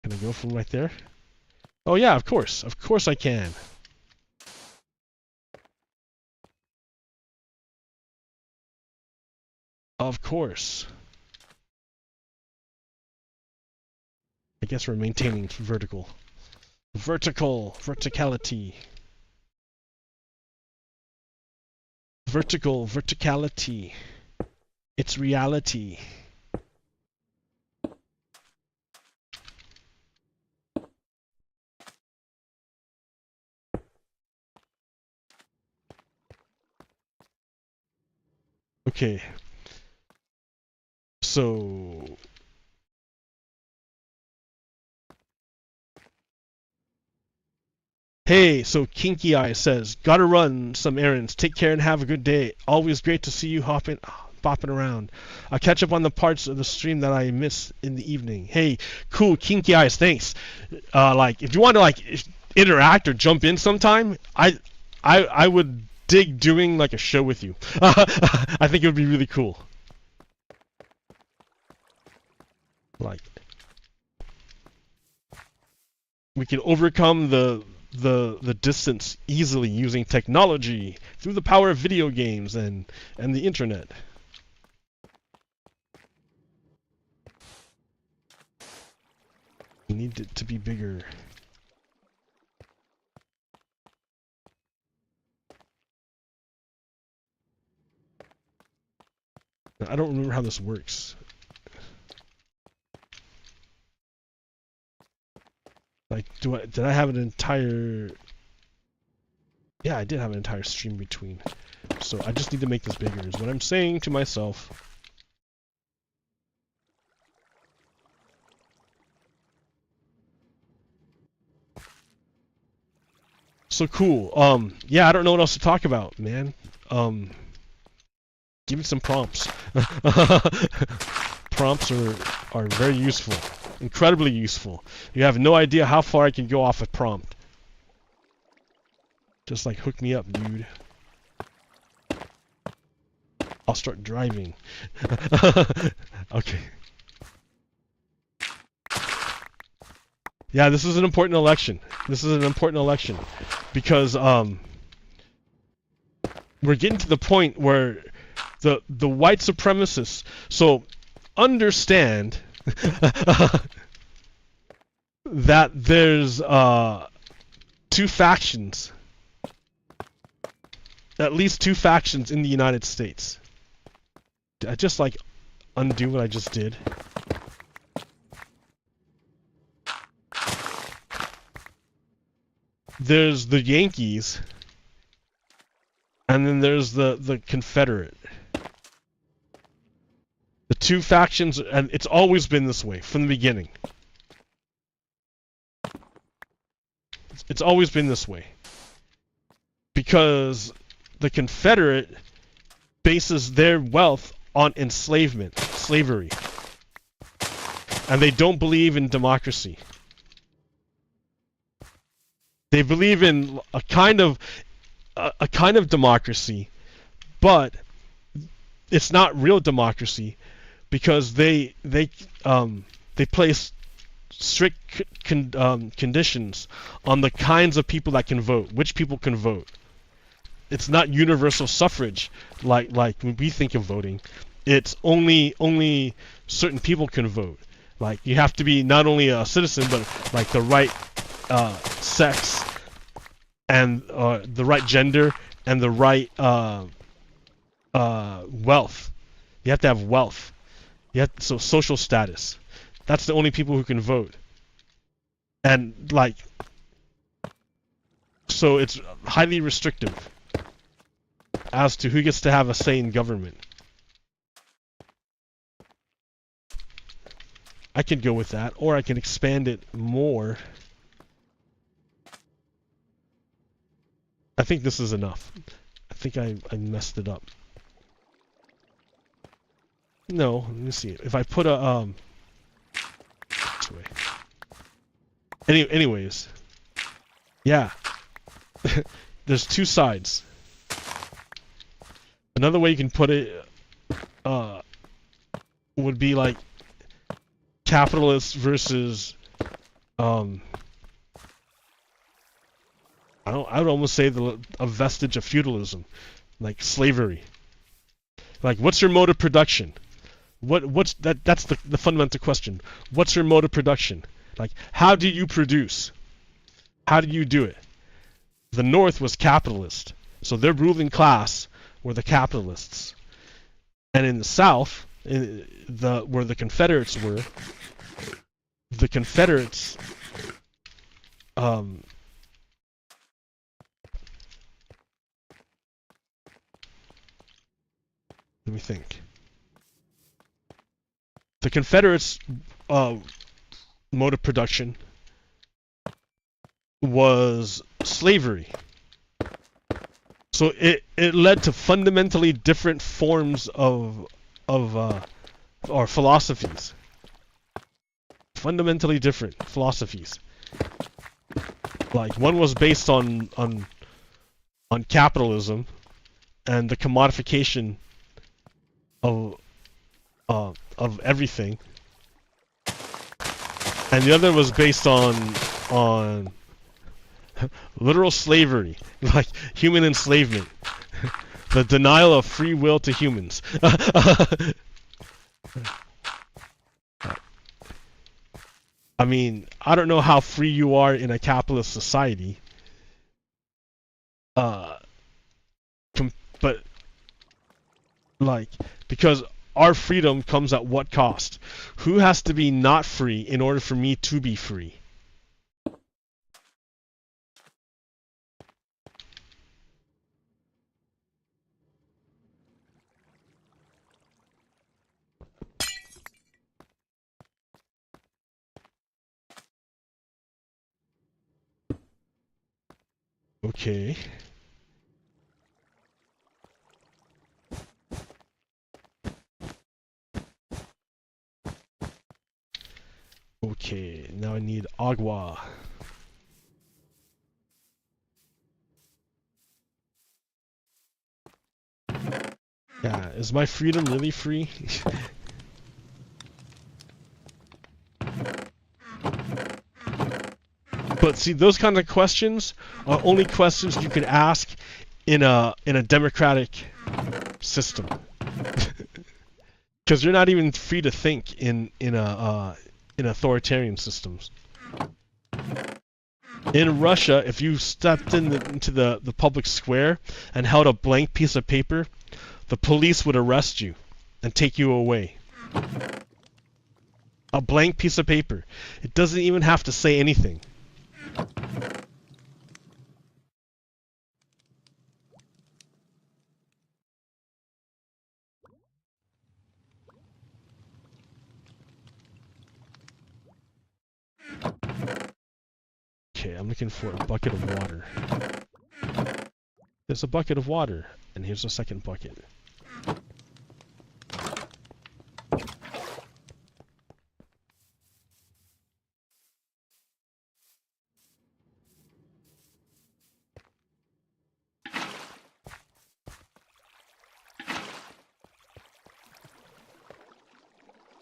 Can I go from right there? Oh yeah, of course. Of course I can. Of course. I guess we're maintaining vertical. Verticality. Verticality. It's reality. Okay. So hey, so Kinky Eye says, gotta run some errands. Take care and have a good day. Always great to see you bopping around. I'll catch up on the parts of the stream that I miss in the evening. Hey, cool, Kinky Eyes, thanks. Like, if you want to like interact or jump in sometime, I would dig doing like a show with you. I think it would be really cool. Like, we can overcome the distance easily using technology through the power of video games and the internet. We need it to be bigger. I don't remember how this works. Like, did I have an entire... Yeah, I did have an entire stream between. So I just need to make this bigger, is what I'm saying to myself. So cool. Yeah, I don't know what else to talk about, man. Give me some prompts. Prompts are very useful. Incredibly useful. You have no idea how far I can go off a prompt. Just like hook me up, dude. I'll start driving. Okay. Yeah, this is an important election. This is an important election because we're getting to the point where the white supremacists. So understand that there's two factions. At least two factions in the United States. Did I just like undo what I just did? There's the Yankees, and then there's the Confederate. The two factions, and it's always been this way from the beginning. It's always been this way. Because the Confederate bases their wealth on enslavement, slavery. And they don't believe in democracy. They believe in a kind of democracy, but it's not real democracy because they place strict conditions on the kinds of people that can vote, which people can vote. It's not universal suffrage like when we think of voting. It's only certain people can vote. Like you have to be not only a citizen but like the right sex and the right gender and the right wealth. You have to have wealth. So social status. That's the only people who can vote. And like, so it's highly restrictive as to who gets to have a say in government. I could go with that, or I can expand it more. I think this is enough. I think I messed it up. No, let me see. If I put a this way. Anyways, yeah. There's two sides. Another way you can put it would be like capitalists versus I would almost say a vestige of feudalism, like slavery. Like, what's your mode of production? That's the fundamental question. What's your mode of production? Like, how do you produce? How do you do it? The North was capitalist, so their ruling class were the capitalists, and in the South, where the Confederates were, the Confederates Let me think. The Confederates' mode of production was slavery. So it led to fundamentally different forms of or philosophies. Fundamentally different philosophies. Like one was based on capitalism and the commodification of everything, and the other was based on literal slavery, like human enslavement, the denial of free will to humans. I mean, I don't know how free you are in a capitalist society, but like, because our freedom comes at what cost? Who has to be not free in order for me to be free? Okay. Okay, now I need agua. Yeah, is my freedom really free? But see, those kind of questions are only questions you can ask in a democratic system. Because you're not even free to think in authoritarian systems. In Russia, if you stepped into the public square and held a blank piece of paper, the police would arrest you and take you away. A blank piece of paper. It doesn't even have to say anything. Okay, I'm looking for a bucket of water. There's a bucket of water, and here's a second bucket.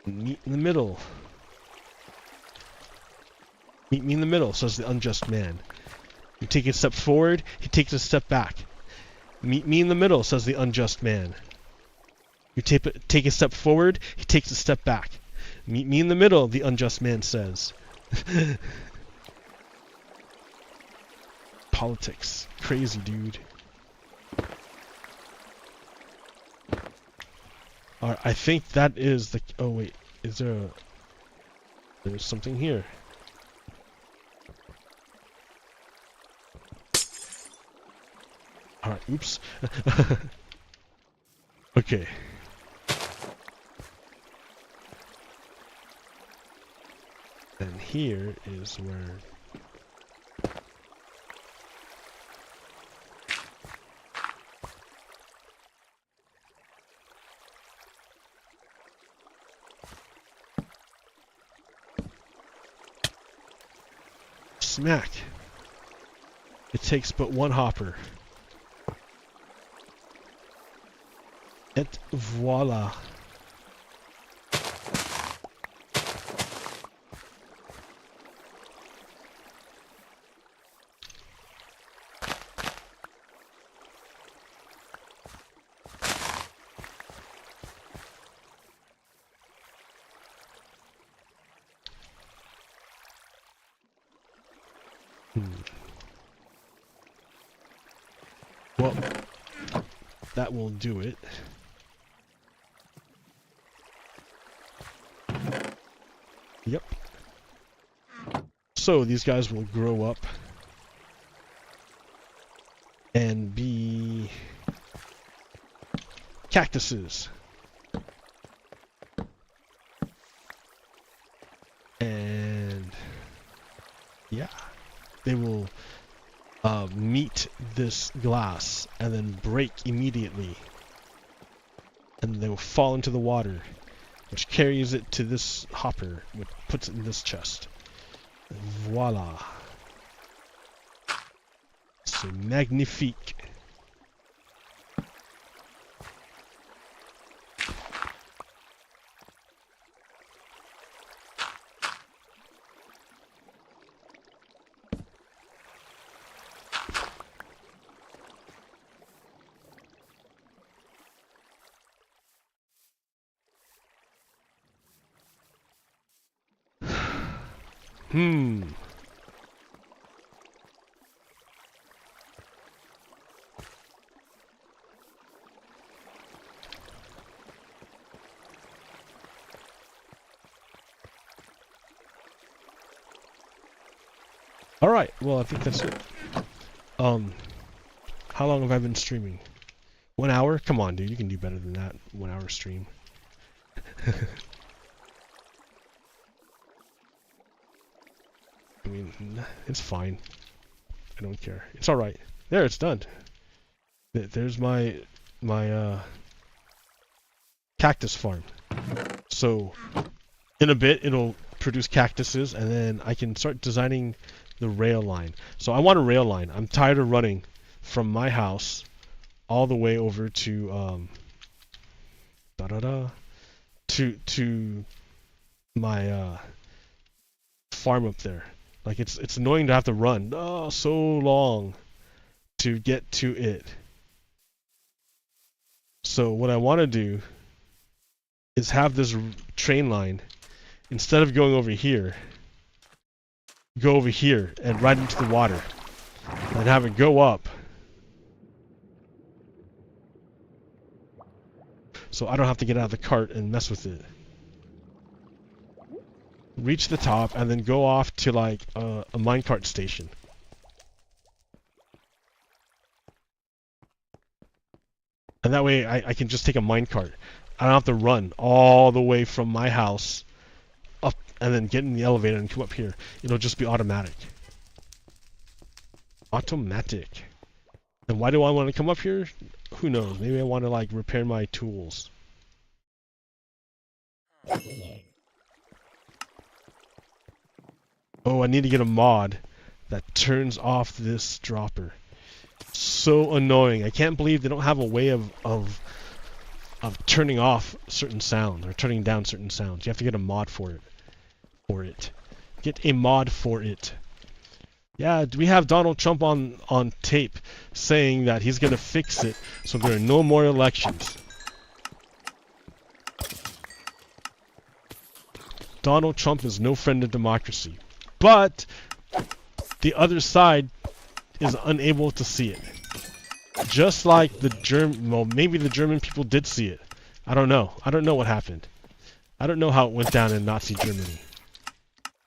Meet in the middle. Meet me in the middle, says the unjust man. You take a step forward, he takes a step back. Meet me in the middle, says the unjust man. You take a step forward, he takes a step back. Meet me in the middle, the unjust man says. Politics. Crazy, dude. Alright, I think that is the... Oh, wait. Is there a... There's something here. Alright, oops. Okay. And here is where... Smack. It takes but one hopper. Et voila. Well, that will do it. Yep. So these guys will grow up and be cactuses. meet this glass and then break immediately. And they will fall into the water, which carries it to this hopper, which puts it in this chest. Voila. C'est magnifique. Alright, well I think that's it. How long have I been streaming? 1 hour? Come on dude, you can do better than that. 1 hour stream. I mean, it's fine. I don't care. It's alright. There, it's done. There's my cactus farm. So, in a bit, it'll produce cactuses, and then I can start designing the rail line. So I want a rail line. I'm tired of running from my house all the way over to to my farm up there. Like it's annoying to have to run so long to get to it. So what I want to do is have this train line, instead of going over here, go over here and right into the water and have it go up, so I don't have to get out of the cart and mess with it. Reach the top and then go off to like a minecart station. And that way I can just take a minecart. I don't have to run all the way from my house up and then get in the elevator and come up here. It'll just be automatic. Automatic. And why do I want to come up here? Who knows? Maybe I want to like repair my tools. Oh, I need to get a mod that turns off this dropper. So annoying. I can't believe they don't have a way of turning off certain sounds or turning down certain sounds. You have to get a mod for it. Get a mod for it. Yeah, we have Donald Trump on tape saying that he's gonna fix it so there are no more elections. Donald Trump is no friend of democracy. But the other side is unable to see it. Just like the German, well, maybe the German people did see it. I don't know. I don't know what happened. I don't know how it went down in Nazi Germany.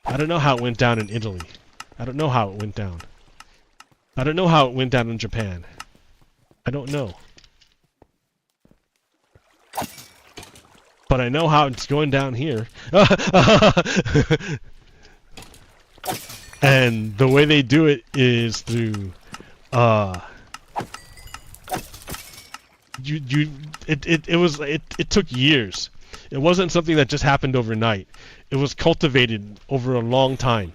I don't know how it went down in Italy. I don't know how it went down. I don't know how it went down in Japan. I don't know. But I know how it's going down here. And the way they do it is through it took years. It wasn't something that just happened overnight. It was cultivated over a long time.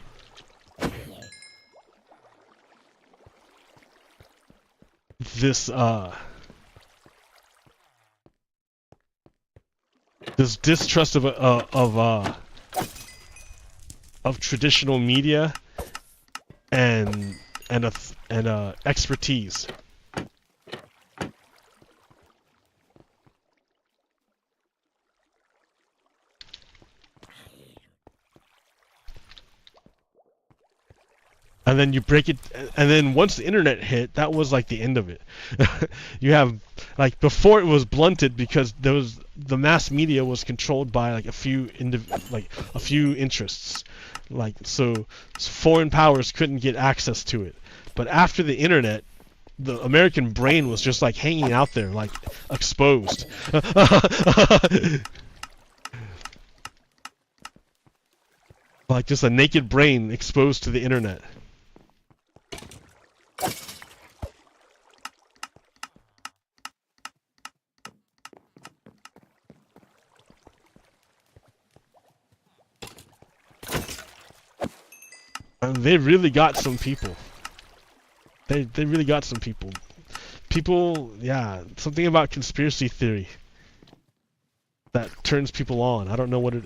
This this distrust of traditional media and expertise. And then you break it, and then once the internet hit, that was like the end of it. You have, like, before it was blunted because there was, the mass media was controlled by like a few interests. Like, so foreign powers couldn't get access to it. But after the internet, the American brain was just like hanging out there, like exposed. Like just a naked brain exposed to the internet. And they really got some people. They really got some people. People, yeah, something about conspiracy theory that turns people on. I don't know what it,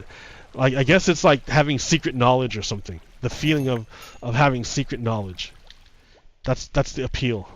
like, I guess it's like having secret knowledge or something. The feeling of having secret knowledge. That's the appeal.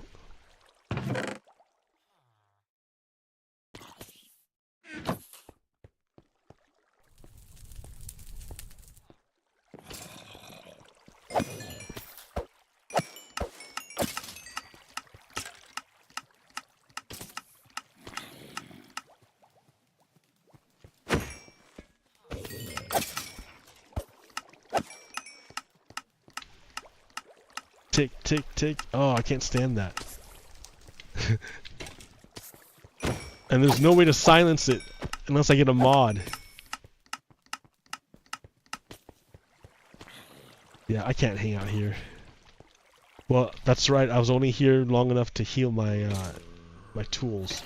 Tick, tick, tick. Oh, I can't stand that. And there's no way to silence it unless I get a mod. Yeah, I can't hang out here. Well, that's right. I was only here long enough to heal my my tools.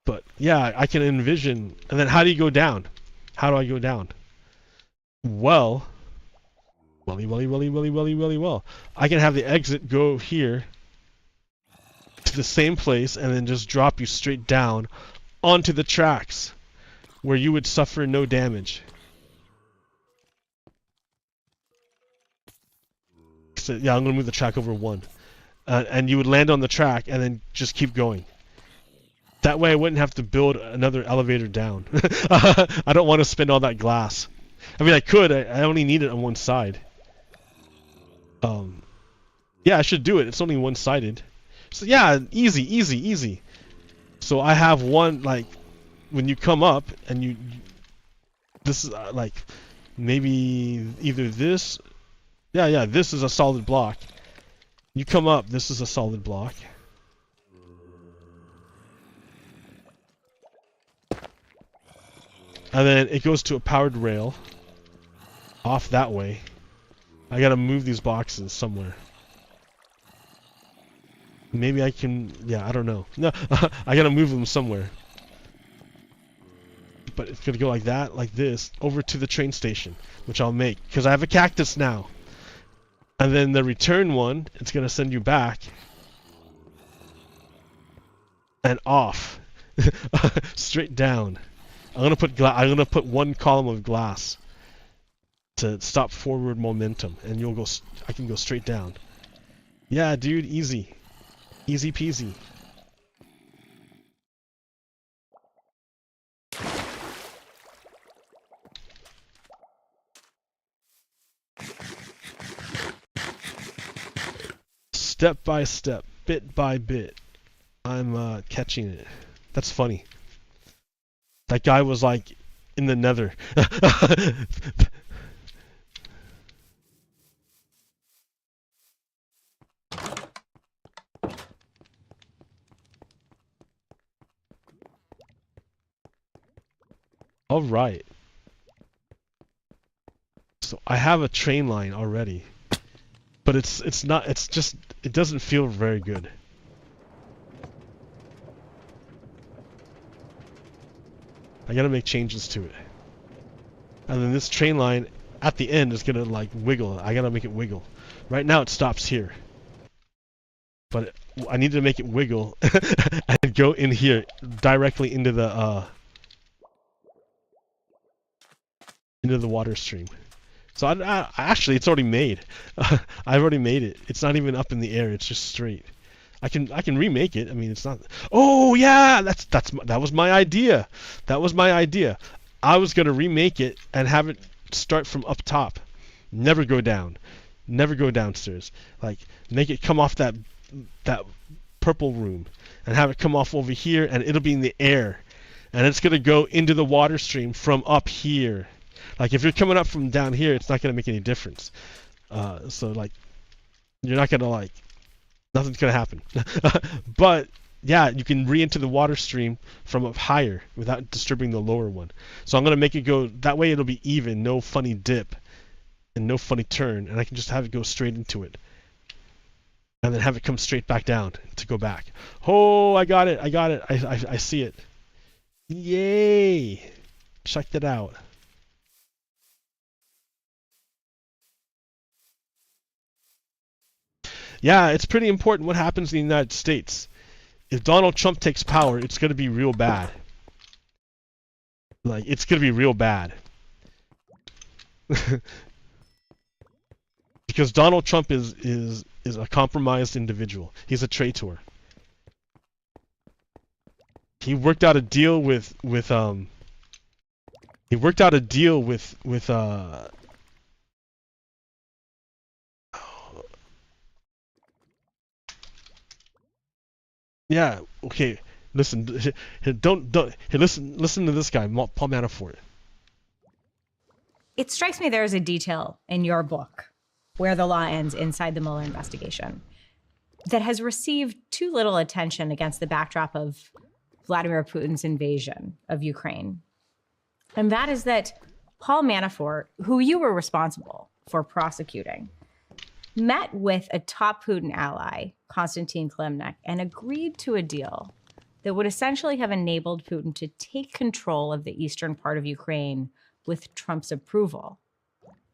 But yeah, I can envision. And then how do you go down? How do I go down? Well, well. I can have the exit go here to the same place and then just drop you straight down onto the tracks where you would suffer no damage. So, yeah, I'm gonna move the track over 1. And you would land on the track and then just keep going. That way I wouldn't have to build another elevator down. I don't want to spend all that glass. I mean, I could. I only need it on one side. Yeah, I should do it. It's only one-sided. So yeah, easy. So I have one, like, when you come up and you this is like maybe either this. Yeah, this is a solid block. You come up, this is a solid block. And then it goes to a powered rail off that way. I gotta move these boxes somewhere. Maybe I can, yeah, I don't know. No, I gotta move them somewhere. But it's gonna go like that, like this, over to the train station, which I'll make, because I have a cactus now. And then the return one, it's gonna send you back. And off. Straight down. I'm gonna put one column of glass to stop forward momentum, and you'll go. I can go straight down. Yeah, dude, easy peasy. Step by step, bit by bit, I'm catching it. That's funny. That guy was like in the nether. All right. So I have a train line already, but it's just it doesn't feel very good. I gotta make changes to it. And then this train line at the end is gonna like wiggle. I gotta make it wiggle. Right now it stops here. But I need to make it wiggle and go in here directly into the water stream. So I actually it's already made. I've already made it. It's not even up in the air. It's just straight. I can remake it. I mean, it's not. Oh yeah, that was my idea. That was my idea. I was gonna remake it and have it start from up top. Never go down. Never go downstairs. Like make it come off that purple room and have it come off over here, and it'll be in the air, and it's gonna go into the water stream from up here. Like if you're coming up from down here, it's not gonna make any difference. So like you're not gonna like. Nothing's gonna happen. But yeah, you can re-enter the water stream from up higher without disturbing the lower one. So I'm gonna make it go that way. It'll be even, no funny dip and no funny turn, and I can just have it go straight into it. And then have it come straight back down to go back. Oh, I got it. I see it. Yay! Check that out. Yeah, it's pretty important what happens in the United States. If Donald Trump takes power, it's going to be real bad. Like, it's going to be real bad. Because Donald Trump is a compromised individual. He's a traitor. He worked out a deal with yeah, okay. Listen, listen to this guy, Paul Manafort. It strikes me there is a detail in your book where the law ends inside the Mueller investigation that has received too little attention against the backdrop of Vladimir Putin's invasion of Ukraine. And that is that Paul Manafort, who you were responsible for prosecuting, met with a top Putin ally, Konstantin Kilimnik, and agreed to a deal that would essentially have enabled Putin to take control of the eastern part of Ukraine with Trump's approval.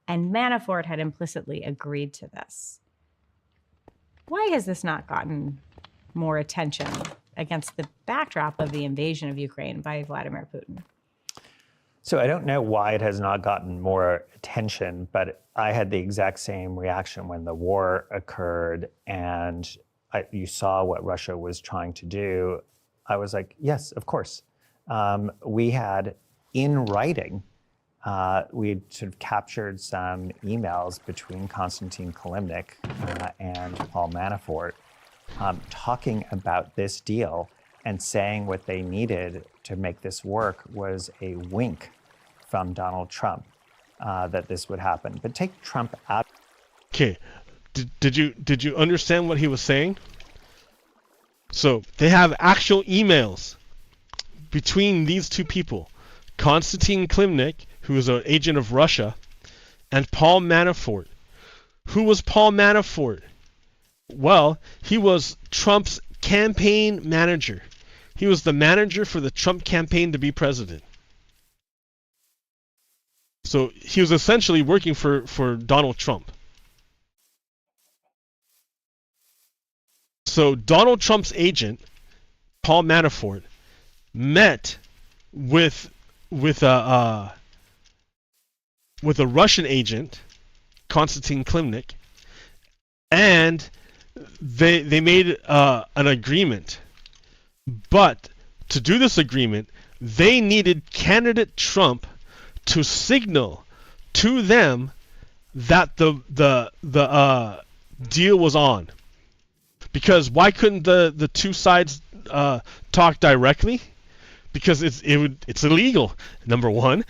And Manafort had implicitly agreed to this. Why has this not gotten more attention against the backdrop of the invasion of Ukraine by Vladimir Putin? So I don't know why it has not gotten more attention, but I had the exact same reaction when the war occurred and you saw what Russia was trying to do. I was like, yes, of course. We had in writing, we had sort of captured some emails between Konstantin Kilimnik and Paul Manafort talking about this deal and saying what they needed to make this work was a wink from Donald Trump that this would happen. But take Trump out. Okay, did you understand what he was saying? So they have actual emails between these two people, Konstantin Kilimnik, who is an agent of Russia, and Paul Manafort. Who was Paul Manafort? Well, he was Trump's campaign manager. He was the manager for the Trump campaign to be president. So he was essentially working for Donald Trump. So Donald Trump's agent, Paul Manafort, met with a Russian agent, Konstantin Kilimnik, and they made an agreement. But to do this agreement, they needed candidate Trump to signal to them that the deal was on. Because why couldn't the two sides talk directly? Because it's illegal. Number one,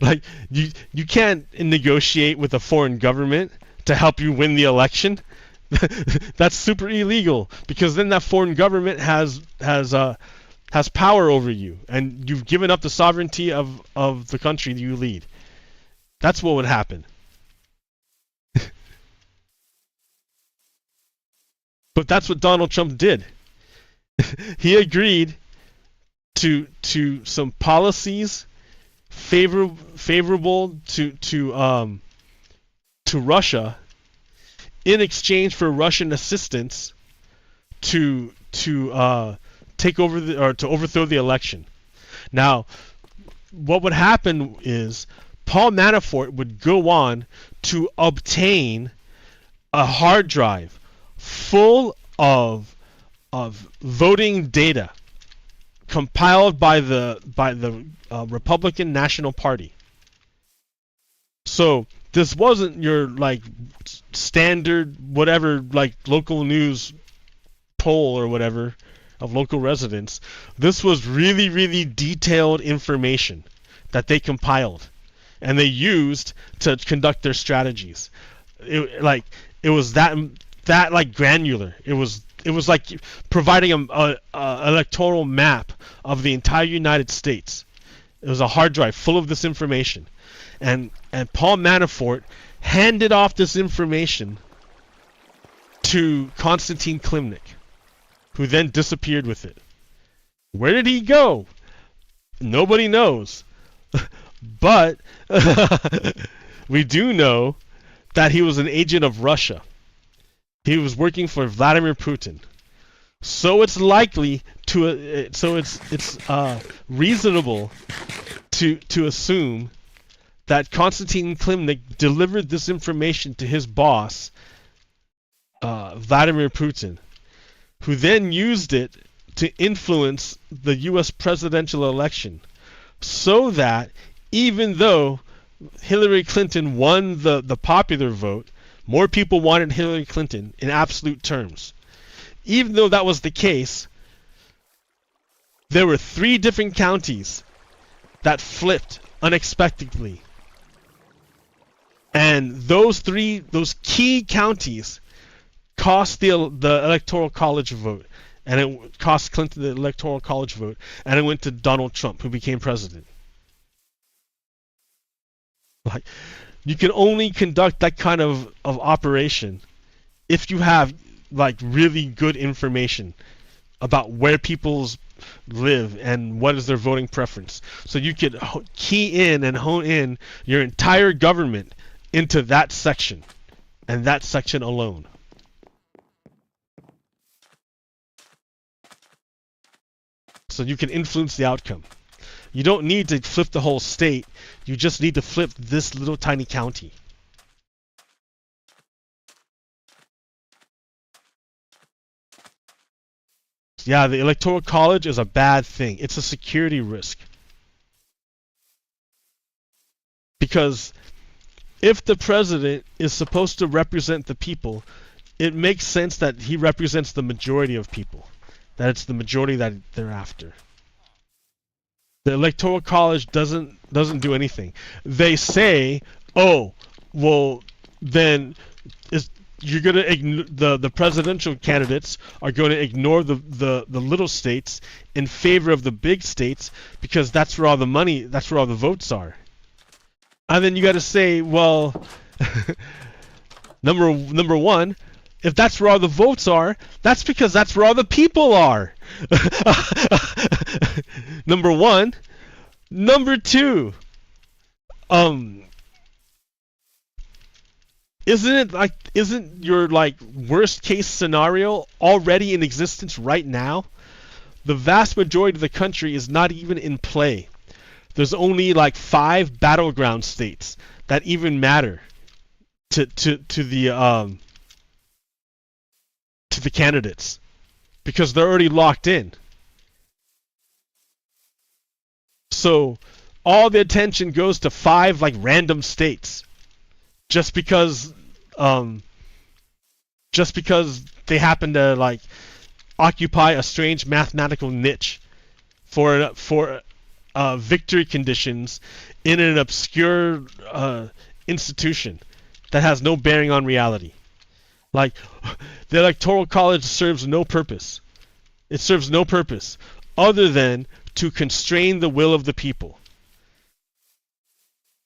like you can't negotiate with a foreign government to help you win the election. That's super illegal, because then that foreign government has power over you, and you've given up the sovereignty of the country you lead. That's what would happen. But that's what Donald Trump did. He agreed to some policies favorable to Russia in exchange for Russian assistance to take over or to overthrow the election. Now, what would happen is Paul Manafort would go on to obtain a hard drive full of voting data compiled by the Republican National Party. So this wasn't your like standard whatever like local news poll or whatever of local residents. This was really, really detailed information that they compiled and they used to conduct their strategies. It was that like granular. It was like providing a electoral map of the entire United States. It was a hard drive full of this information, and Paul Manafort handed off this information to Konstantin Klimnik, who then disappeared with it. Where did he go? Nobody knows. But we do know that he was an agent of Russia. He was working for Vladimir Putin. So it's likely to it's reasonable to assume that Konstantin Klimnik delivered this information to his boss, Vladimir Putin, who then used it to influence the US presidential election, so that even though Hillary Clinton won the popular vote, more people wanted Hillary Clinton in absolute terms. Even though that was the case, there were 3 different counties that flipped unexpectedly. And those key counties cost the Electoral College vote. And it cost Clinton the Electoral College vote. And it went to Donald Trump, who became president. Like, you can only conduct that kind of operation if you have like really good information about where people live and what is their voting preference. So you could key in and hone in your entire government into that section and that section alone. So you can influence the outcome. You don't need to flip the whole state. You just need to flip this little tiny county. Yeah, the Electoral College is a bad thing. It's a security risk. Because if the president is supposed to represent the people, it makes sense that he represents the majority of people. That it's the majority that they're after. The Electoral College doesn't do anything. They say, oh, well, then you're going to the presidential candidates are going to ignore the little states in favor of the big states because that's where all the money, that's where all the votes are. And then you got to say, well, number one, if that's where all the votes are, that's because that's where all the people are. Number one. Number two, isn't your worst case scenario already in existence right now? The vast majority of the country is not even in play. There's only 5 battleground states that even matter to the candidates because they're already locked in. So all the attention goes to 5 random states just because they happen to occupy a strange mathematical niche for victory conditions in an obscure institution that has no bearing on reality. The Electoral College serves no purpose. It serves no purpose other than to constrain the will of the people.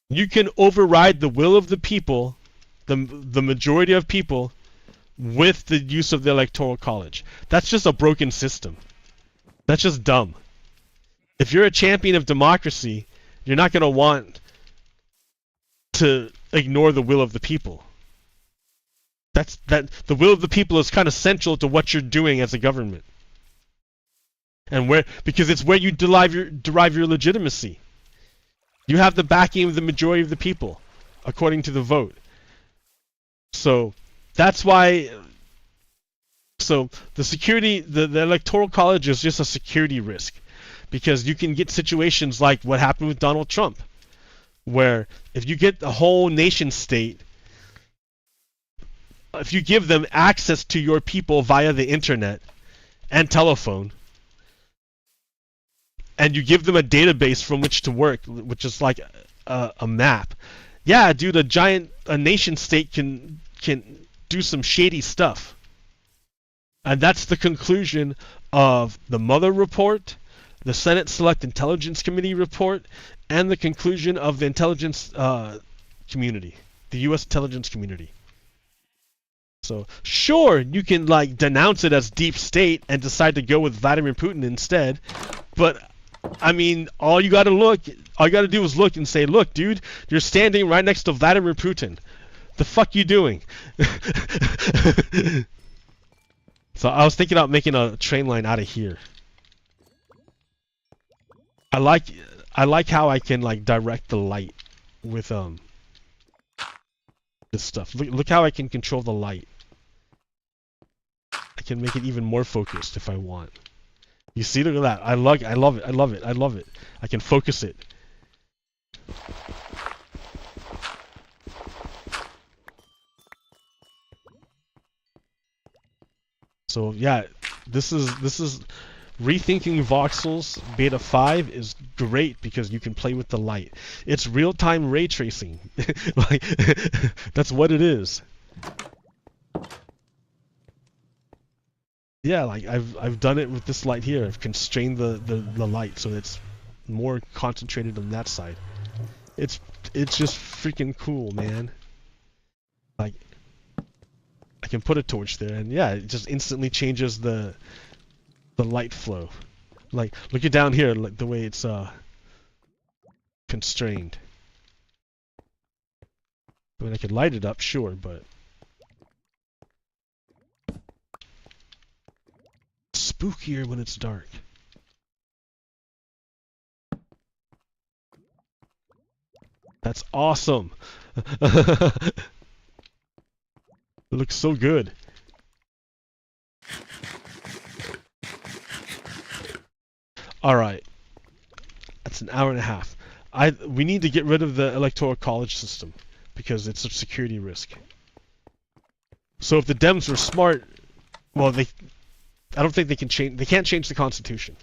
You can override the will of the people, the majority of people, with the use of the Electoral College. That's just a broken system. That's just dumb. If you're a champion of democracy, you're not going to want to ignore the will of the people. The will of the people is kind of central to what you're doing as a government. And because it's where you derive your legitimacy. You have the backing of the majority of the people, according to the vote. So that's why. So the Electoral College is just a security risk, because you can get situations like what happened with Donald Trump, where if you get the whole nation state, if you give them access to your people via the internet and telephone, and you give them a database from which to work, which is like a map. Yeah, dude, a nation state can do some shady stuff. And that's the conclusion of the Mueller report, the Senate Select Intelligence Committee report, and the conclusion of the intelligence community. the U.S. intelligence community. So sure, you can like denounce it as deep state and decide to go with Vladimir Putin instead, but I mean, all you gotta do is look and say, look, dude, you're standing right next to Vladimir Putin. The fuck you doing? So I was thinking about making a train line out of here. I like how I can like direct the light with this stuff. Look how I can control the light. I can make it even more focused if I want. You see, look at that. I love it. I can focus it. So yeah, this is rethinking voxels beta 5 is great because you can play with the light. It's real-time ray tracing. Like that's what it is. Yeah, like I've done it with this light here. I've constrained the light so it's more concentrated on that side. It's just freaking cool, man. Like I can put a torch there and yeah, it just instantly changes the light flow. Like look at down here, like the way it's constrained. I mean I could light it up, sure, but spookier when it's dark. That's awesome. It looks so good. Alright. That's an hour and a half. We need to get rid of the electoral college system because it's a security risk. So if the Dems were smart, well, I don't think they can't change the Constitution.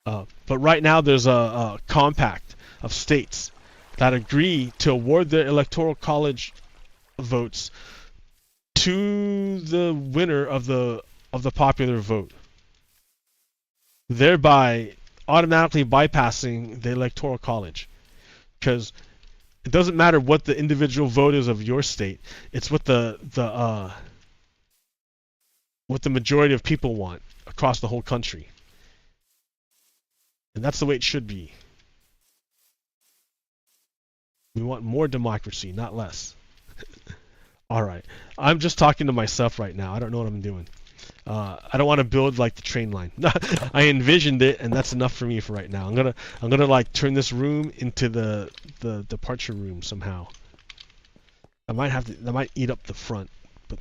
But right now there's a compact of states that agree to award the electoral college votes to the winner of the popular vote, thereby automatically bypassing the electoral college. Because it doesn't matter what the individual vote is of your state, it's what the majority of people want across the whole country. And that's the way it should be. We want more democracy, not less. Alright, I'm just talking to myself right now. I don't know what I'm doing. I don't want to build like the train line. I envisioned it, and that's enough for me for right now. I'm gonna like turn this room into the departure room somehow. I might eat up the front, but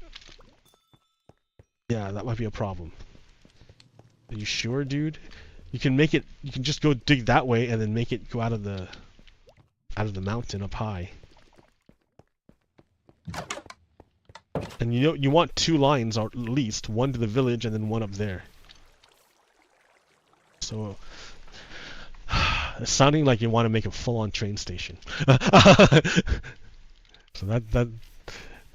yeah, that might be a problem. Are you sure, dude? You can make it. You can just go dig that way and then make it go out of the mountain up high. And you know you want two lines at least, one to the village and then one up there. So it's sounding like you want to make a full-on train station. So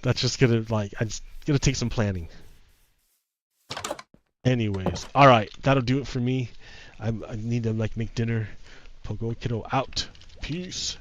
that's just gonna it's gonna take some planning. Anyways, all right, that'll do it for me. I need to like make dinner. Pogo Kiddo out. Peace.